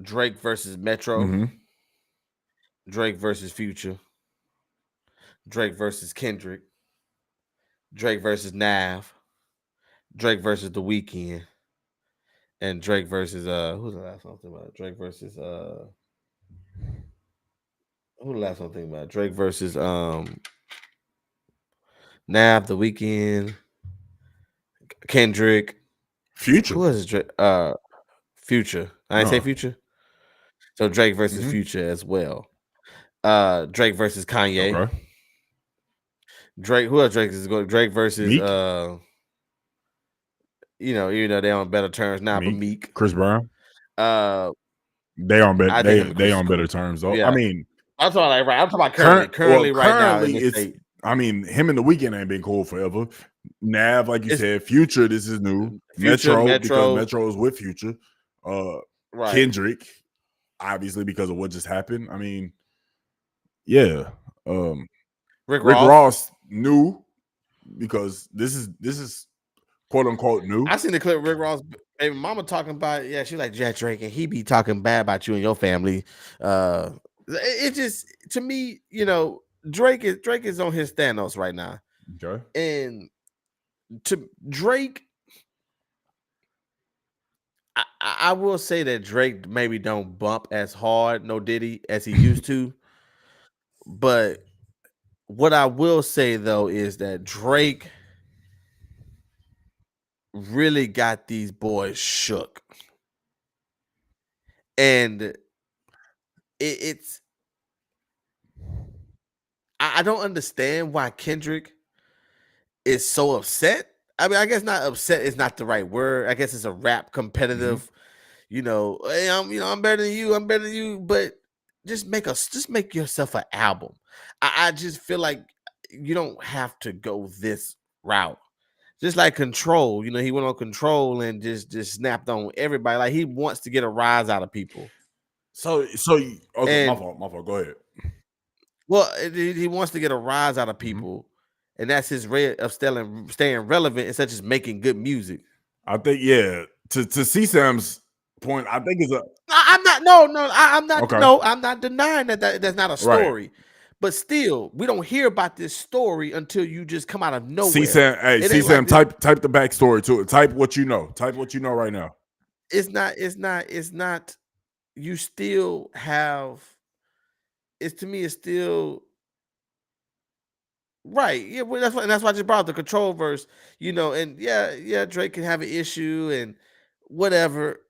B: Drake versus Metro,
A: Mm-hmm.
B: Drake versus Future, Drake versus Kendrick, Drake versus Nav, Drake versus The Weeknd, and Drake versus who's the last one I'm thinking about? Drake versus who the last one I'm thinking about? Drake versus Nav, The Weeknd, Kendrick.
A: Future.
B: Who is Drake? Future. I ain't say
A: No.
B: Future. So Drake versus
A: Mm-hmm.
B: Future as well. Drake versus Kanye.
A: Okay.
B: Drake. Who else Drake is going? Drake versus
A: Meek.
B: even though they're on better terms now, but
A: Meek.
B: Meek.
A: Chris Brown.
B: Uh,
A: They on better.
B: I think him and
A: They
B: Chris is
A: on better
B: cool.
A: terms though. I
B: Yeah,
A: mean,
B: I'm talking like right. I'm talking about currently. Right now in
A: currently
B: this
A: it's.
B: state.
A: I mean, him and The Weeknd ain't been cool forever. Nav, like you
B: It's
A: said, Future. This is new.
B: Future,
A: Metro because
B: Metro,
A: Metro is with Future.
B: right?
A: Kendrick, obviously because of what just happened. I mean, yeah.
B: Rick
A: Rick
B: Ross.
A: Ross new because this is quote unquote new.
B: I seen the clip of Rick Ross baby mama talking about. Yeah, she like Jack Drake, and he be talking bad about you and your family. It just to me, Drake is on his Thanos right now,
A: Okay.
B: and to Drake, I will say that Drake maybe don't bump as hard, no Diddy, as he used to. But what I will say though is that Drake really got these boys shook, and it's I don't understand why Kendrick is so upset. I mean, I guess not upset is not the right word. I guess it's a rap competitive.
A: Mm-hmm.
B: Hey, I'm better than you. I'm better than you. But just make yourself an album. I just feel like you don't have to go this route. Just like Control, he went on Control and just snapped on everybody. Like he wants to get a rise out of people.
A: Okay, my
B: And
A: fault. Go ahead.
B: well, he wants to get a rise out of
A: Mm-hmm.
B: people, and that's his way of staying relevant instead of just making good music.
A: I think to see Sam's point. I think is a
B: I'm not. No. I'm not.
A: okay.
B: No, I'm not denying that's not a
A: Right.
B: story. But still, we don't hear about this story until you just come out of
A: C
B: nowhere.
A: Sam, hey,
B: It
A: C
B: ain't like
A: Sam,
B: this.
A: type the backstory to it. Type what you know. Type what you know right now.
B: It's not. It's not. It's not. You still have. It's to me. It's still right. Yeah. Well, that's why I just brought up the control verse. And yeah. Drake can have an issue and whatever.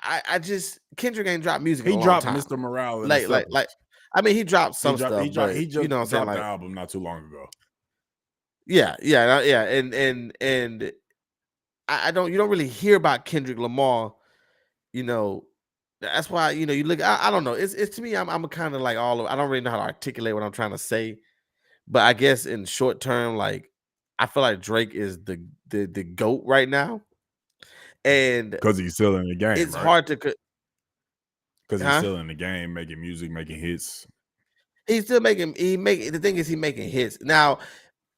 B: I just Kendrick ain't dropped music in
A: He
B: a long
A: dropped
B: time.
A: Mr. Morale and the
B: Like.
A: Steppers.
B: I mean, he dropped
A: He
B: some
A: dropped. He
B: stuff,
A: dropped.
B: but
A: He
B: you
A: just
B: know what I'm saying.
A: dropped the
B: Like,
A: album not too long ago.
B: yeah, and I don't. You don't really hear about Kendrick Lamar. You know, that's why you look. I don't know. It's to me. I'm kind of like all. I don't really know how to articulate what I'm trying to say, but I guess in short term, like I feel like Drake is the goat right now, and
A: Because he's still in the game,
B: it's
A: right?
B: hard to.
A: Because he's
B: Huh?
A: still in the game, making music, making hits.
B: He's still making. The thing is, he making hits now.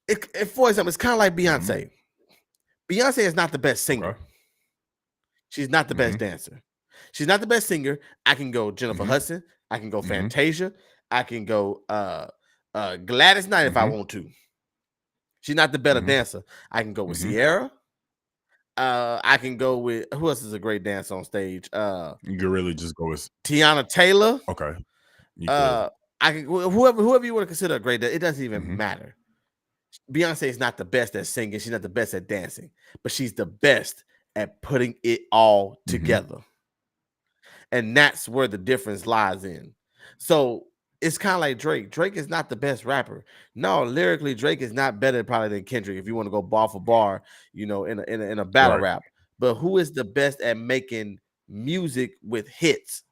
B: For example, it's kind of like
A: Mm-hmm.
B: Beyonce. Beyonce is not the best singer.
A: Okay.
B: She's not the best
A: Mm-hmm.
B: dancer. She's not the best singer. I can go Jennifer
A: Mm-hmm.
B: Hudson. I can go
A: Mm-hmm.
B: Fantasia. I can go Gladys Knight if I
A: Mm-hmm.
B: want to. She's not the better
A: Mm-hmm.
B: dancer. I can go with
A: Mm-hmm.
B: Sierra. I can go with who else is a great dancer on stage?
A: You could really just go with
B: Tiana Taylor.
A: okay. You could.
B: I can whoever you want to consider a great dancer. It doesn't even
A: Mm-hmm.
B: matter. Beyonce is not the best at singing. She's not the best at dancing, but she's the best at putting it all
A: Mm-hmm.
B: together. And that's where the difference lies in. So it's kind of like Drake. Drake is not the best rapper. No, lyrically, Drake is not better probably than Kendrick if you want to go bar for bar, in a battle
A: Right.
B: rap. But who is the best at making music with hits?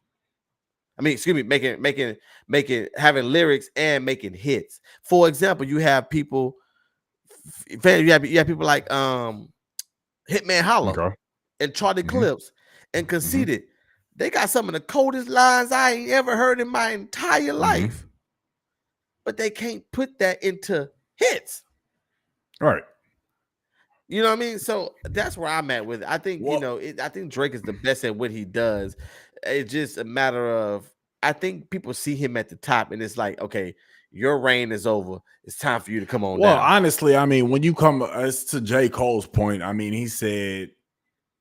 B: I mean, excuse me, making having lyrics and making hits. For example, you have people, you have people like Hitman Holla
A: Okay.
B: and Charlie
A: Mm-hmm.
B: Clips and
A: Mm-hmm.
B: Conceited. They got some of the coldest lines I ain't ever heard in my entire life. But they can't put that into hits.
A: Right.
B: You know what I mean? So that's where I'm at with it. I think, I think Drake is the best at what he does. It's just a matter of, I think people see him at the top and it's like, okay, your reign is over. It's time for you to come on
A: Well,
B: down.
A: honestly, I mean, when you come as to J. Cole's point, I mean, he said,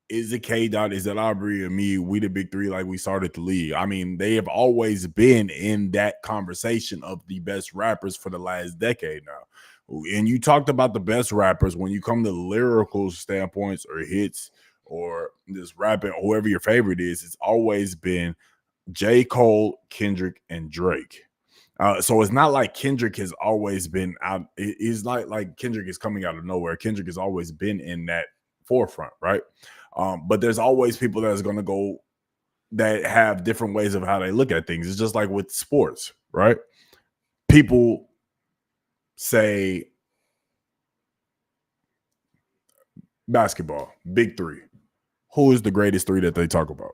A: is it K Dot, is it Aubrey or me? We the big three, like we started the league. I mean, they have always been in that conversation of the best rappers for the last decade now. And you talked about the best rappers when you come to lyrical standpoints or hits or just rapping, or whoever your favorite is, it's always been J. Cole, Kendrick, and Drake. So it's not like Kendrick has always been out. It's not like Kendrick is coming out of nowhere. Kendrick has always been in that forefront, right? But there's always people that's going to go that have different ways of how they look at things. It's just like with sports, right? People say basketball, big three. Who is the greatest three that they talk about?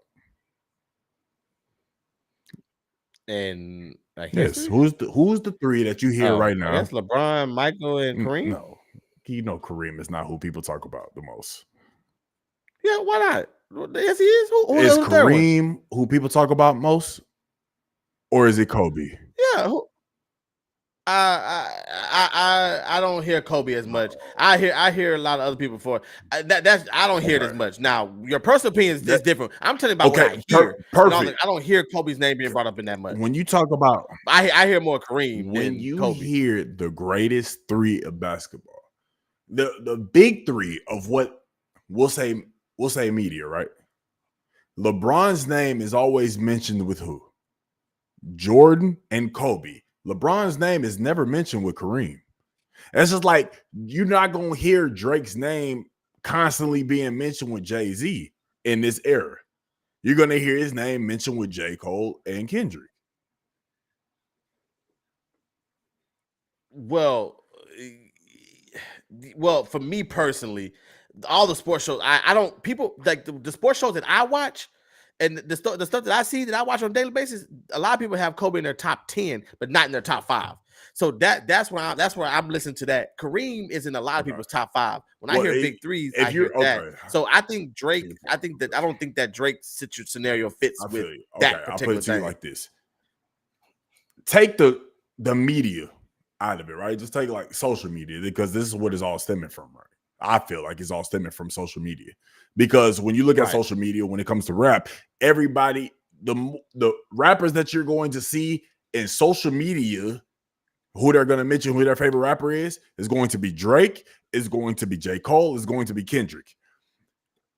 B: And
A: yes, who's the three that you hear right now?
B: I guess LeBron, Michael, and Kareem.
A: No, Kareem is not who people talk about the most.
B: Yeah, why not? Yes, he is. Who
A: is Kareem who people talk about most, or is it Kobe?
B: Yeah. I don't hear Kobe as much. I hear a lot of other people for that's I don't hear it as much. Now your personal opinion is different. I'm telling you about what I hear.
A: Perfect.
B: I don't hear Kobe's name being brought up in that much.
A: When you talk about,
B: I hear more Kareem
A: when
B: than
A: you
B: Kobe.
A: hear the greatest three of basketball, the big three of what we'll say media, right? LeBron's name is always mentioned with who? Jordan and Kobe. LeBron's name is never mentioned with Kareem. That's just like you're not going to hear Drake's name constantly being mentioned with Jay-Z in this era. You're going to hear his name mentioned with J. Cole and Kendrick.
B: Well, for me personally, all the sports shows, I don't, people like the sports shows that I watch, And the stuff that I see that I watch on a daily basis, a lot of people have Kobe in their top 10, but not in their top 5. So that's where I'm listening to that. Kareem is in a lot of people's top 5. When I
A: Well,
B: hear big threes, I
A: if
B: hear
A: you're
B: that.
A: okay,
B: So I think Drake.
A: your
B: I
A: point.
B: think that I don't think that Drake's scenario fits
A: I
B: with
A: feel you. Okay,
B: that
A: I'll put
B: particular
A: it to you
B: thing.
A: like this: take the media out of it, right? Just take like social media, because this is what it's all stemming from, right? I feel like it's all stemming from social media, because when you look at
B: Right.
A: social media, when it comes to rap, everybody, the rappers that you're going to see in social media, who they're going to mention, who their favorite rapper is going to be Drake, is going to be J. Cole, is going to be Kendrick.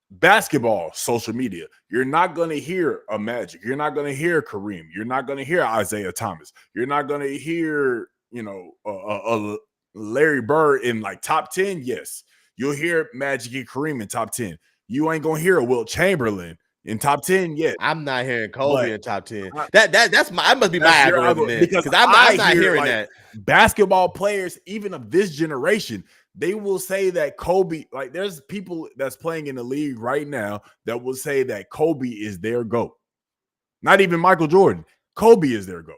A: Basketball, social media, you're not going to hear a Magic. You're not going to hear Kareem. You're not going to hear Isaiah Thomas. You're not going to hear, a Larry Bird in like top 10. Yes, you'll hear Magic and Kareem in top 10. You ain't going to hear a Wilt Chamberlain in top 10 yet.
B: I'm not hearing Kobe
A: But
B: in top 10.
A: I,
B: that must be my
A: that's your
B: algorithm
A: algorithm,
B: then,
A: because
B: because
A: I
B: I'm not
A: hear
B: hearing
A: like
B: that.
A: basketball players, even of this generation, they will say that Kobe, like there's people that's playing in the league right now that will say that Kobe is their GOAT. Not even Michael Jordan. Kobe is their GOAT.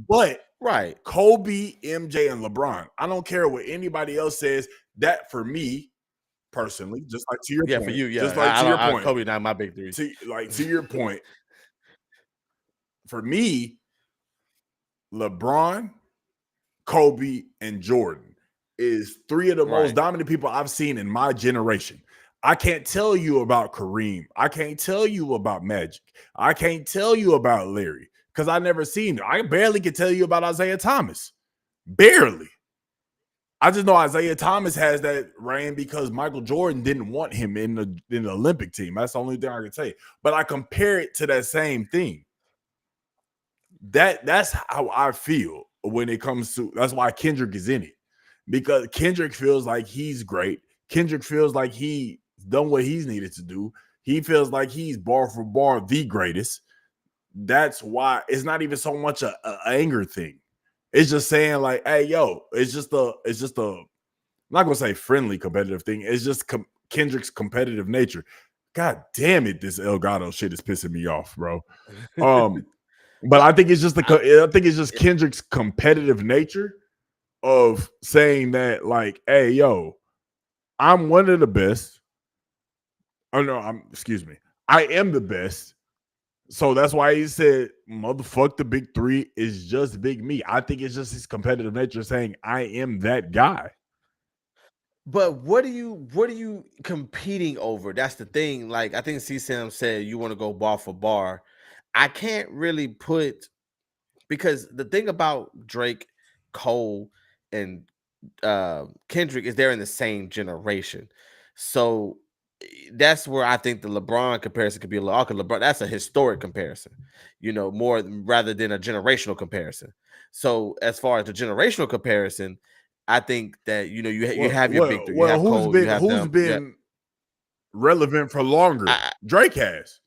A: But
B: Right.
A: Kobe, MJ, and LeBron, I don't care what anybody else says. That for me personally, just like to your
B: Yeah,
A: point,
B: for you, yeah.
A: just like
B: I
A: to your
B: don't.
A: point,
B: Kobe not my big three.
A: to your point, for me, LeBron, Kobe, and Jordan is 3 of the most
B: Right.
A: dominant people I've seen in my generation. I can't tell you about Kareem. I can't tell you about Magic. I can't tell you about Larry because I never seen it. I barely can tell you about Isaiah Thomas. Barely. I just know Isaiah Thomas has that reign because Michael Jordan didn't want him in the Olympic team. That's the only thing I can say. But I compare it to that same thing. That's how I feel when it comes to, that's why Kendrick is in it, because Kendrick feels like he's great. Kendrick feels like he's done what he's needed to do. He feels like he's bar for bar the greatest. That's why it's not even so much a anger thing. It's just saying like, hey, yo, it's just a I'm not gonna say friendly competitive thing. It's just Kendrick's competitive nature. God damn it, this Elgato shit is pissing me off, bro. But I think it's just Kendrick's competitive nature of saying that, like, hey, yo, I'm one of the best. Oh no, excuse me. I am the best. So that's why he said, motherfuck the big three is just big me. I think it's just his competitive nature saying, I am that guy.
B: But what are you competing over? That's the thing. Like I think C Sam said, you want to go bar for bar. I can't really put, because the thing about Drake, Cole, and Kendrick is they're in the same generation. So that's where I think the LeBron comparison could be a little awkward. LeBron, that's a historic comparison, more rather than a generational comparison. So as far as the generational comparison, I think that you have your big three. You have Cole, you have
A: who's
B: them.
A: been relevant for longer?
B: I,
A: Drake has.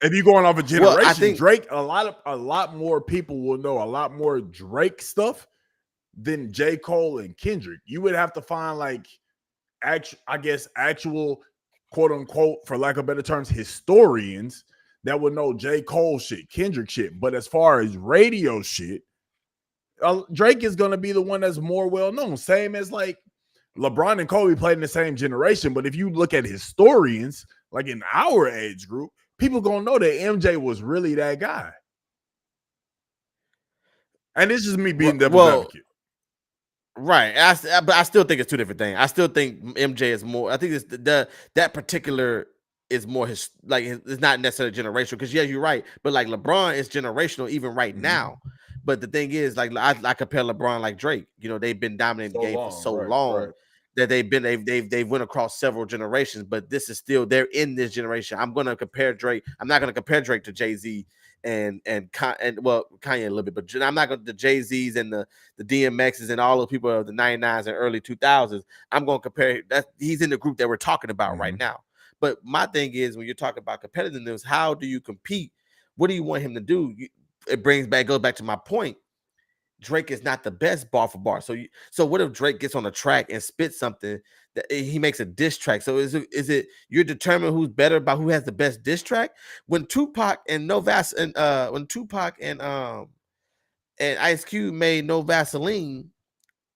A: If you're going off of
B: well, I
A: generations,
B: think
A: Drake, a lot more people will know a lot more Drake stuff than J. Cole and Kendrick. You would have to find like actual quote unquote, for lack of better terms, historians that would know J. Cole shit, Kendrick shit. But as far as radio shit, Drake is gonna be the one that's more well known. Same as like LeBron and Kobe played in the same generation. But if you look at historians, like in our age group, people gonna know that MJ was really that guy. And this is me being devil's advocate.
B: Right, but I still think it's two different things. I still think MJ is more. I think it's that particular is more it's not necessarily generational. Because yeah, you're right. But like LeBron is generational even right now. But the thing is, like I compare LeBron like Drake. They've been dominating the game for so long that they've went across several generations. But this is still, they're in this generation. I'm gonna compare Drake. I'm not gonna compare Drake to Jay-Z and well, Kanye a little bit, but I'm not going to the Jay-Z's and the DMX's and all those people of the 99s and early 2000s. I'm going to compare that. He's in the group that we're talking about right now. But my thing is, when you're talking about competitiveness, how do you compete? What do you want him to do? It goes back to my point. Drake is not the best bar for bar. So what if Drake gets on a track and spits something that he makes a diss track? So is it you're determined who's better by who has the best diss track? When Tupac and when Tupac and Ice Cube made No Vaseline,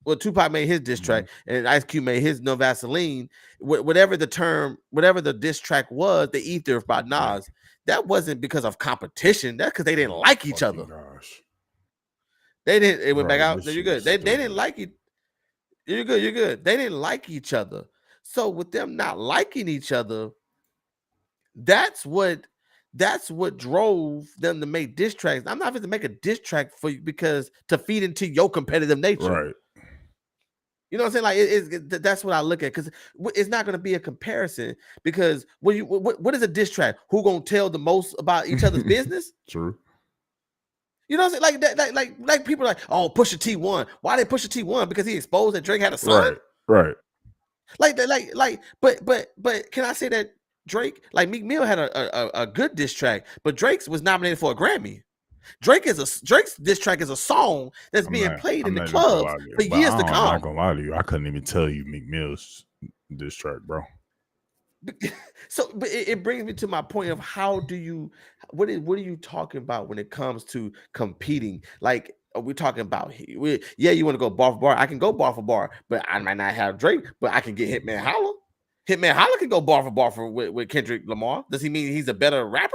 B: well, Tupac made his diss track, and Ice Cube made his No Vaseline. Whatever the diss track was, the Ether by Nas, that wasn't because of competition. That's because they didn't like each other.
A: Gosh.
B: They didn't. It went back out. You're good. They didn't like it. You're good. You're good. They didn't like each other. So with them not liking each other, that's what drove them to make diss tracks. I'm not going to make a diss track for you because to feed into your competitive nature.
A: Right.
B: You know what I'm saying? Like that's what I look at, because it's not going to be a comparison, because what is a diss track? Who gonna tell the most about each other's business?
A: True.
B: You know what I'm saying? Like people are like, oh, Pusha T won. Why they Pusha T won? Because he exposed that Drake had a son.
A: Right.
B: But can I say that Drake, like Meek Mill had a good diss track, but Drake's was nominated for a Grammy. Drake's diss track is a song that's being played in the clubs for years to come.
A: I'm not gonna lie to you. I couldn't even tell you Meek Mill's diss track, bro.
B: So, but it brings me to my point of what are you talking about when it comes to competing? Like, are we talking about you want to go bar for bar? I can go bar for bar, but I might not have Drake, but I can get Hitman Holla. Hitman Holla can go bar for bar with Kendrick Lamar. Does he mean he's a better rapper?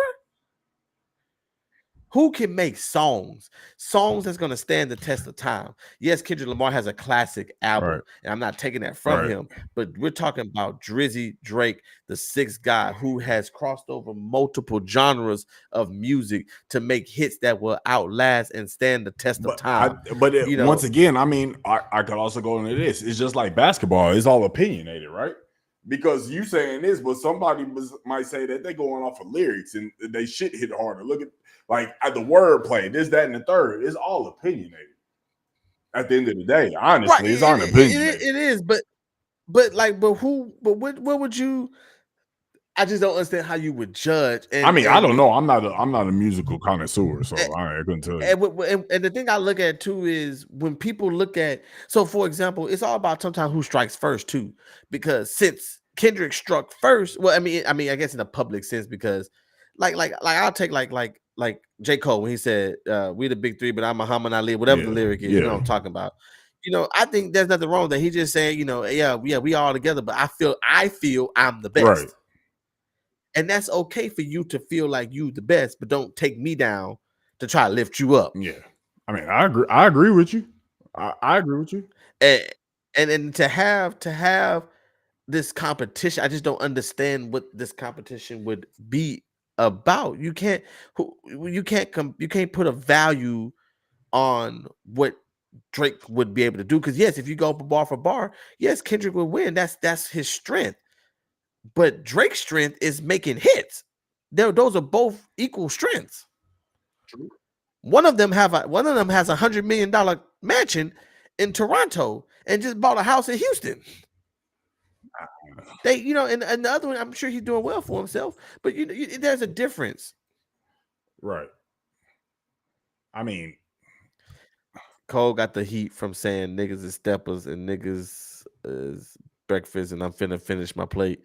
B: Who can make songs that's going to stand the test of time? Yes, Kendrick Lamar has a classic album, and I'm not taking that from him, but we're talking about Drizzy Drake, the sixth guy who has crossed over multiple genres of music to make hits that will outlast and stand the test of time.
A: Once again, I mean, I could also go into this. It's just like basketball. It's all opinionated, right? Because you saying this, but somebody might say that they're going off of lyrics and they shit hit harder. Look at the wordplay, this, that, and the third. It's all opinionated. At the end of the day, honestly, it's unopinionated.
B: It is, but what would you? I just don't understand how you would judge.
A: I don't know. I'm not a musical connoisseur, so I couldn't tell you.
B: And the thing I look at too is when people look at. So, for example, it's all about sometimes who strikes first too, because since Kendrick struck first, well, I mean, I guess in a public sense, because like I'll take like J. Cole when he said, "We the big three, but I'm Muhammad Ali," whatever the lyric is, you know what I'm talking about. I think there's nothing wrong with that. He just saying, we all together, but I feel I'm the best. Right. And that's okay for you to feel like you the best, but don't take me down to try to lift you up.
A: Yeah. I mean, I agree with you. I agree with you.
B: And to have this competition, I just don't understand what this competition would be about. You can't put a value on what Drake would be able to do, because yes, if you go bar for bar, yes, Kendrick would win. That's his strength. But Drake's strength is making hits. Those are both equal strengths. True. One of them has $100 million mansion in Toronto and just bought a house in Houston. They, and the other one, I'm sure he's doing well for himself, but there's a difference.
A: Right. I mean,
B: Cole got the heat from saying niggas is steppers and niggas is breakfast, and I'm finna finish my plate.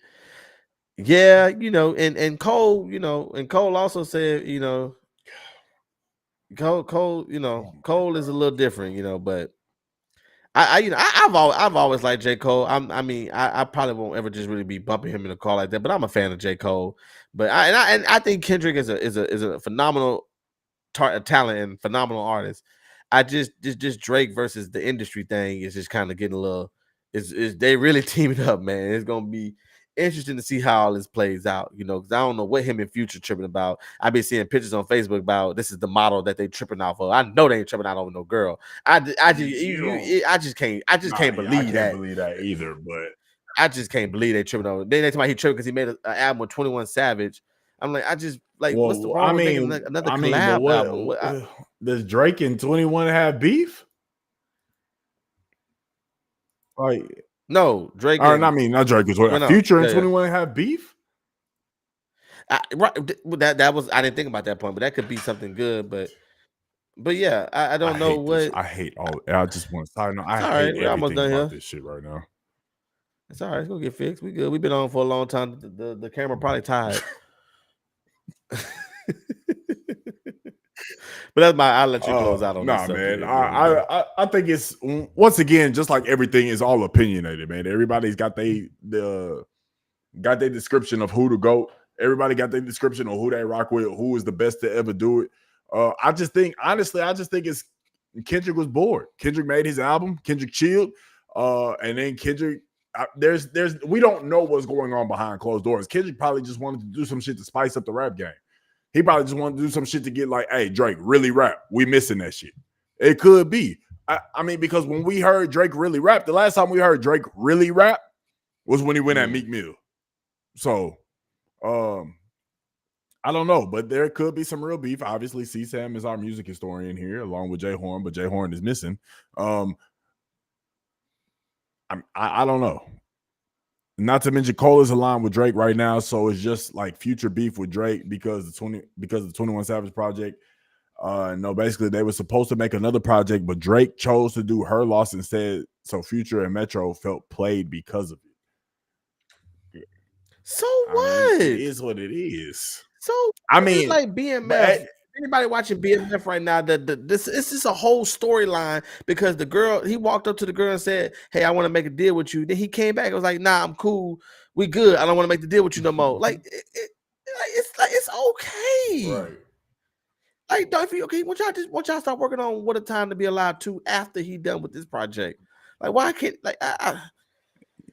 B: Yeah, and Cole, and Cole also said, Cole is a little different, but I've always liked J. Cole. I probably won't ever just really be bumping him in a car like that, but I'm a fan of J. Cole. But I think Kendrick is a phenomenal talent and phenomenal artist. I just Drake versus the industry thing is just kind of getting a little. Is they really teaming up, man? It's gonna be interesting to see how all this plays out, because I don't know what him and Future tripping about. I've been seeing pictures on Facebook about this is the model that they tripping off of. I know they ain't tripping out over no girl. I just can't believe that.
A: I can't believe that either, but
B: I just can't believe they tripping over. Then they talk about he tripping because he made an album with 21 Savage. I'm like, what's the wrong with making another collab album?
A: Does Drake and 21 have beef? Like,
B: no, Drake.
A: Not Drake. Future and 21 have beef.
B: Right. That was, I didn't think about that point, but that could be something good. But But yeah, I don't know
A: hate this.
B: what.
A: I hate all. I just want to side note. I
B: It's all
A: hate
B: right. We're almost
A: everything
B: done
A: about
B: here.
A: this shit right now.
B: It's all right. It's gonna get fixed. We good. We've been on for a long time. The camera probably tired. But that's my. I'll let you close out on this
A: Nah,
B: subject.
A: man.
B: And then we go.
A: I think it's once again just like everything is all opinionated, man. Everybody's got got their description of who to go. Everybody got their description of who they rock with, who is the best to ever do it. I just think, honestly, it's Kendrick was bored. Kendrick made his album. Kendrick chilled, and then Kendrick. There's we don't know what's going on behind closed doors. Kendrick probably just wanted to do some shit to spice up the rap game. He probably just wanted to do some shit to get like, hey, Drake, really rap. We missing that shit. It could be. I mean, because when we heard Drake really rap, the last time we heard Drake really rap was when he went at Meek Mill. So, I don't know, but there could be some real beef. Obviously, C-Sam is our music historian here, along with Jay Horn, but Jay Horn is missing. I don't know. Not to mention Cole is aligned with Drake right now, so it's just like future beef with Drake because the 21 Savage project. No, basically they were supposed to make another project, but Drake chose to do Her Loss instead. So Future and Metro felt played because of it.
B: So what?
A: It is what it is.
B: So
A: I mean,
B: it's like BMF. Anybody watching BMF right now, this is a whole storyline because the girl, he walked up to the girl and said, "Hey, I want to make a deal with you." Then he came back and was like, "Nah, I'm cool. We good. I don't want to make the deal with you no more." Like it's okay.
A: Right.
B: Like, don't you okay? Once y'all start working on What a Time to Be Alive 2 after he done with this project. Like, why can't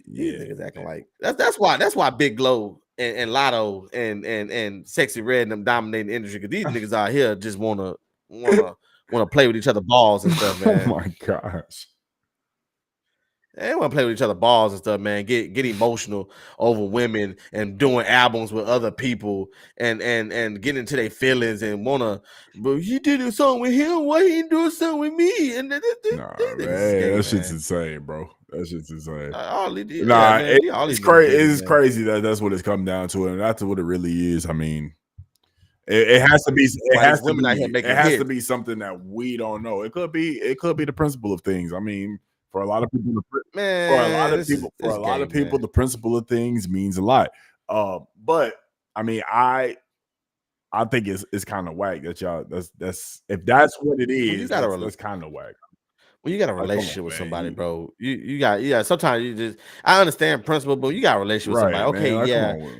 B: these niggas acting like that's why Big Glow and Lotto and Sexy Red and them dominating the industry because these niggas out here just wanna play with each other balls and stuff, man.
A: Oh my gosh.
B: They want to play with each other balls and stuff, man. Get emotional over women and doing albums with other people and get into their feelings and wanna. But he did a song with him. Why he do a song with me? And
A: nah, man, that shit's insane, bro. That shit's insane. It's crazy. It's crazy that's what it's come down to, and that's what it really is. I mean, it has to be. It has to be something that we don't know. It could be the principle of things. I mean. For a lot of people, the principle of things means a lot. But I mean, I think it's kind of whack that y'all. That's if that's what it is. That's kind of whack.
B: When you got a relationship with somebody, bro, you got sometimes you just I understand principle, but you got a relationship with somebody. Okay, like,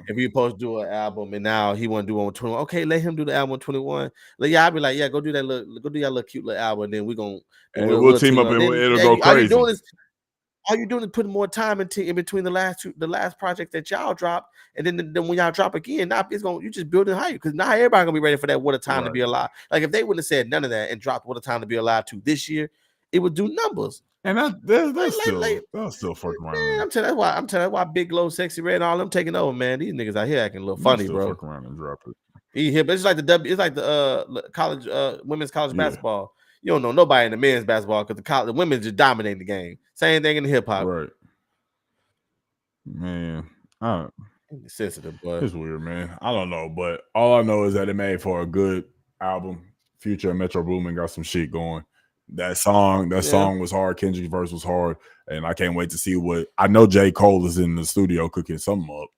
B: if you supposed to do an album and now he want to do on 21, okay, let him do the album on 21. Like, I'll be like, go do that little cute little album, and then we'll team up and it'll go crazy. All you doing is putting more time in between the last project that y'all dropped, and then when y'all drop again, now you just building hype because now everybody gonna be ready for that What a Time to Be Alive. Like if they wouldn't have said none of that and dropped What a Time to Be Alive 2 this year, it would do numbers.
A: And they'll still fuck around.
B: Man, I'm telling you why Big Glow, Sexy Red, and all them taking over, man. These niggas out here acting a little funny, bro.
A: Fuck around and drop it.
B: But it's like the college women's college basketball. You don't know nobody in the men's basketball because the women just dominate the game. Same thing in the hip hop.
A: Right. Man.
B: It's sensitive, but
A: it's weird, man. I don't know, but all I know is that it made for a good album. Future and Metro Boomin got some shit going. That song was hard. Kendrick's verse was hard, and I can't wait to see what. I know J. Cole is in the studio cooking something up.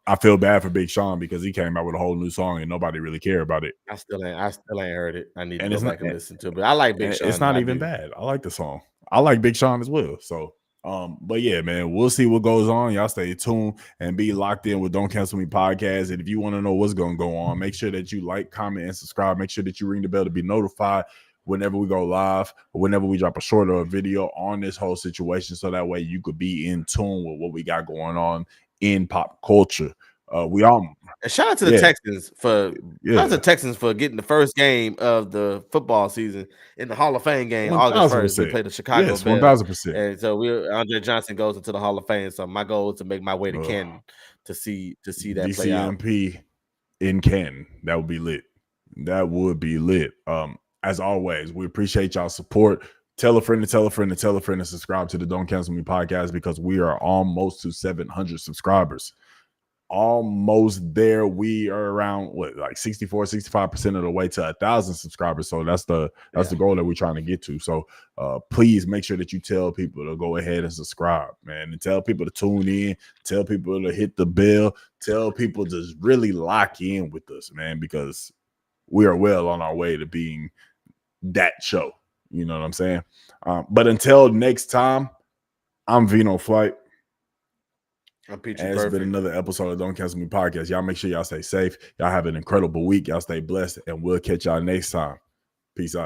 A: I feel bad for Big Sean because he came out with a whole new song and nobody really cared about it.
B: I still ain't heard it. I need to go back and listen to it. But I like Big Sean.
A: It's not even bad. I like the song. I like Big Sean as well. So, but yeah, man, we'll see what goes on. Y'all stay tuned and be locked in with Don't Cancel Me podcast. And if you want to know what's going to go on, make sure that you like, comment, and subscribe. Make sure that you ring the bell to be notified whenever we go live or whenever we drop a short or a video on this whole situation. So that way you could be in tune with what we got going on in pop culture. And
B: shout out to the Texans for getting the first game of the football season in the Hall of Fame game 1,000%. August 1st. We played the Chicago Bears.
A: 1,000%.
B: And so Andre Johnson goes into the Hall of Fame. So my goal is to make my way to Canton to see that play out.
A: DCMP in Canton. That would be lit. As always, we appreciate y'all support. Tell a friend to tell a friend to tell a friend to subscribe to the Don't Cancel Me podcast because we are almost to 700 subscribers. almost there. We are around what, like 64-65% of the way to 1,000 subscribers. So that's the goal that we're trying to get to. So please make sure that you tell people to go ahead and subscribe, man, and tell people to tune in, tell people to hit the bell, tell people to just really lock in with us, man, because we are well on our way to being that show. You know what I'm saying? But until next time, I'm Vino Flight.
B: I'm Peachy
A: And it's
B: Perfect.
A: been another episode of Don't Cancel Me Podcast. Y'all make sure y'all stay safe. Y'all have an incredible week. Y'all stay blessed, and we'll catch y'all next time. Peace out.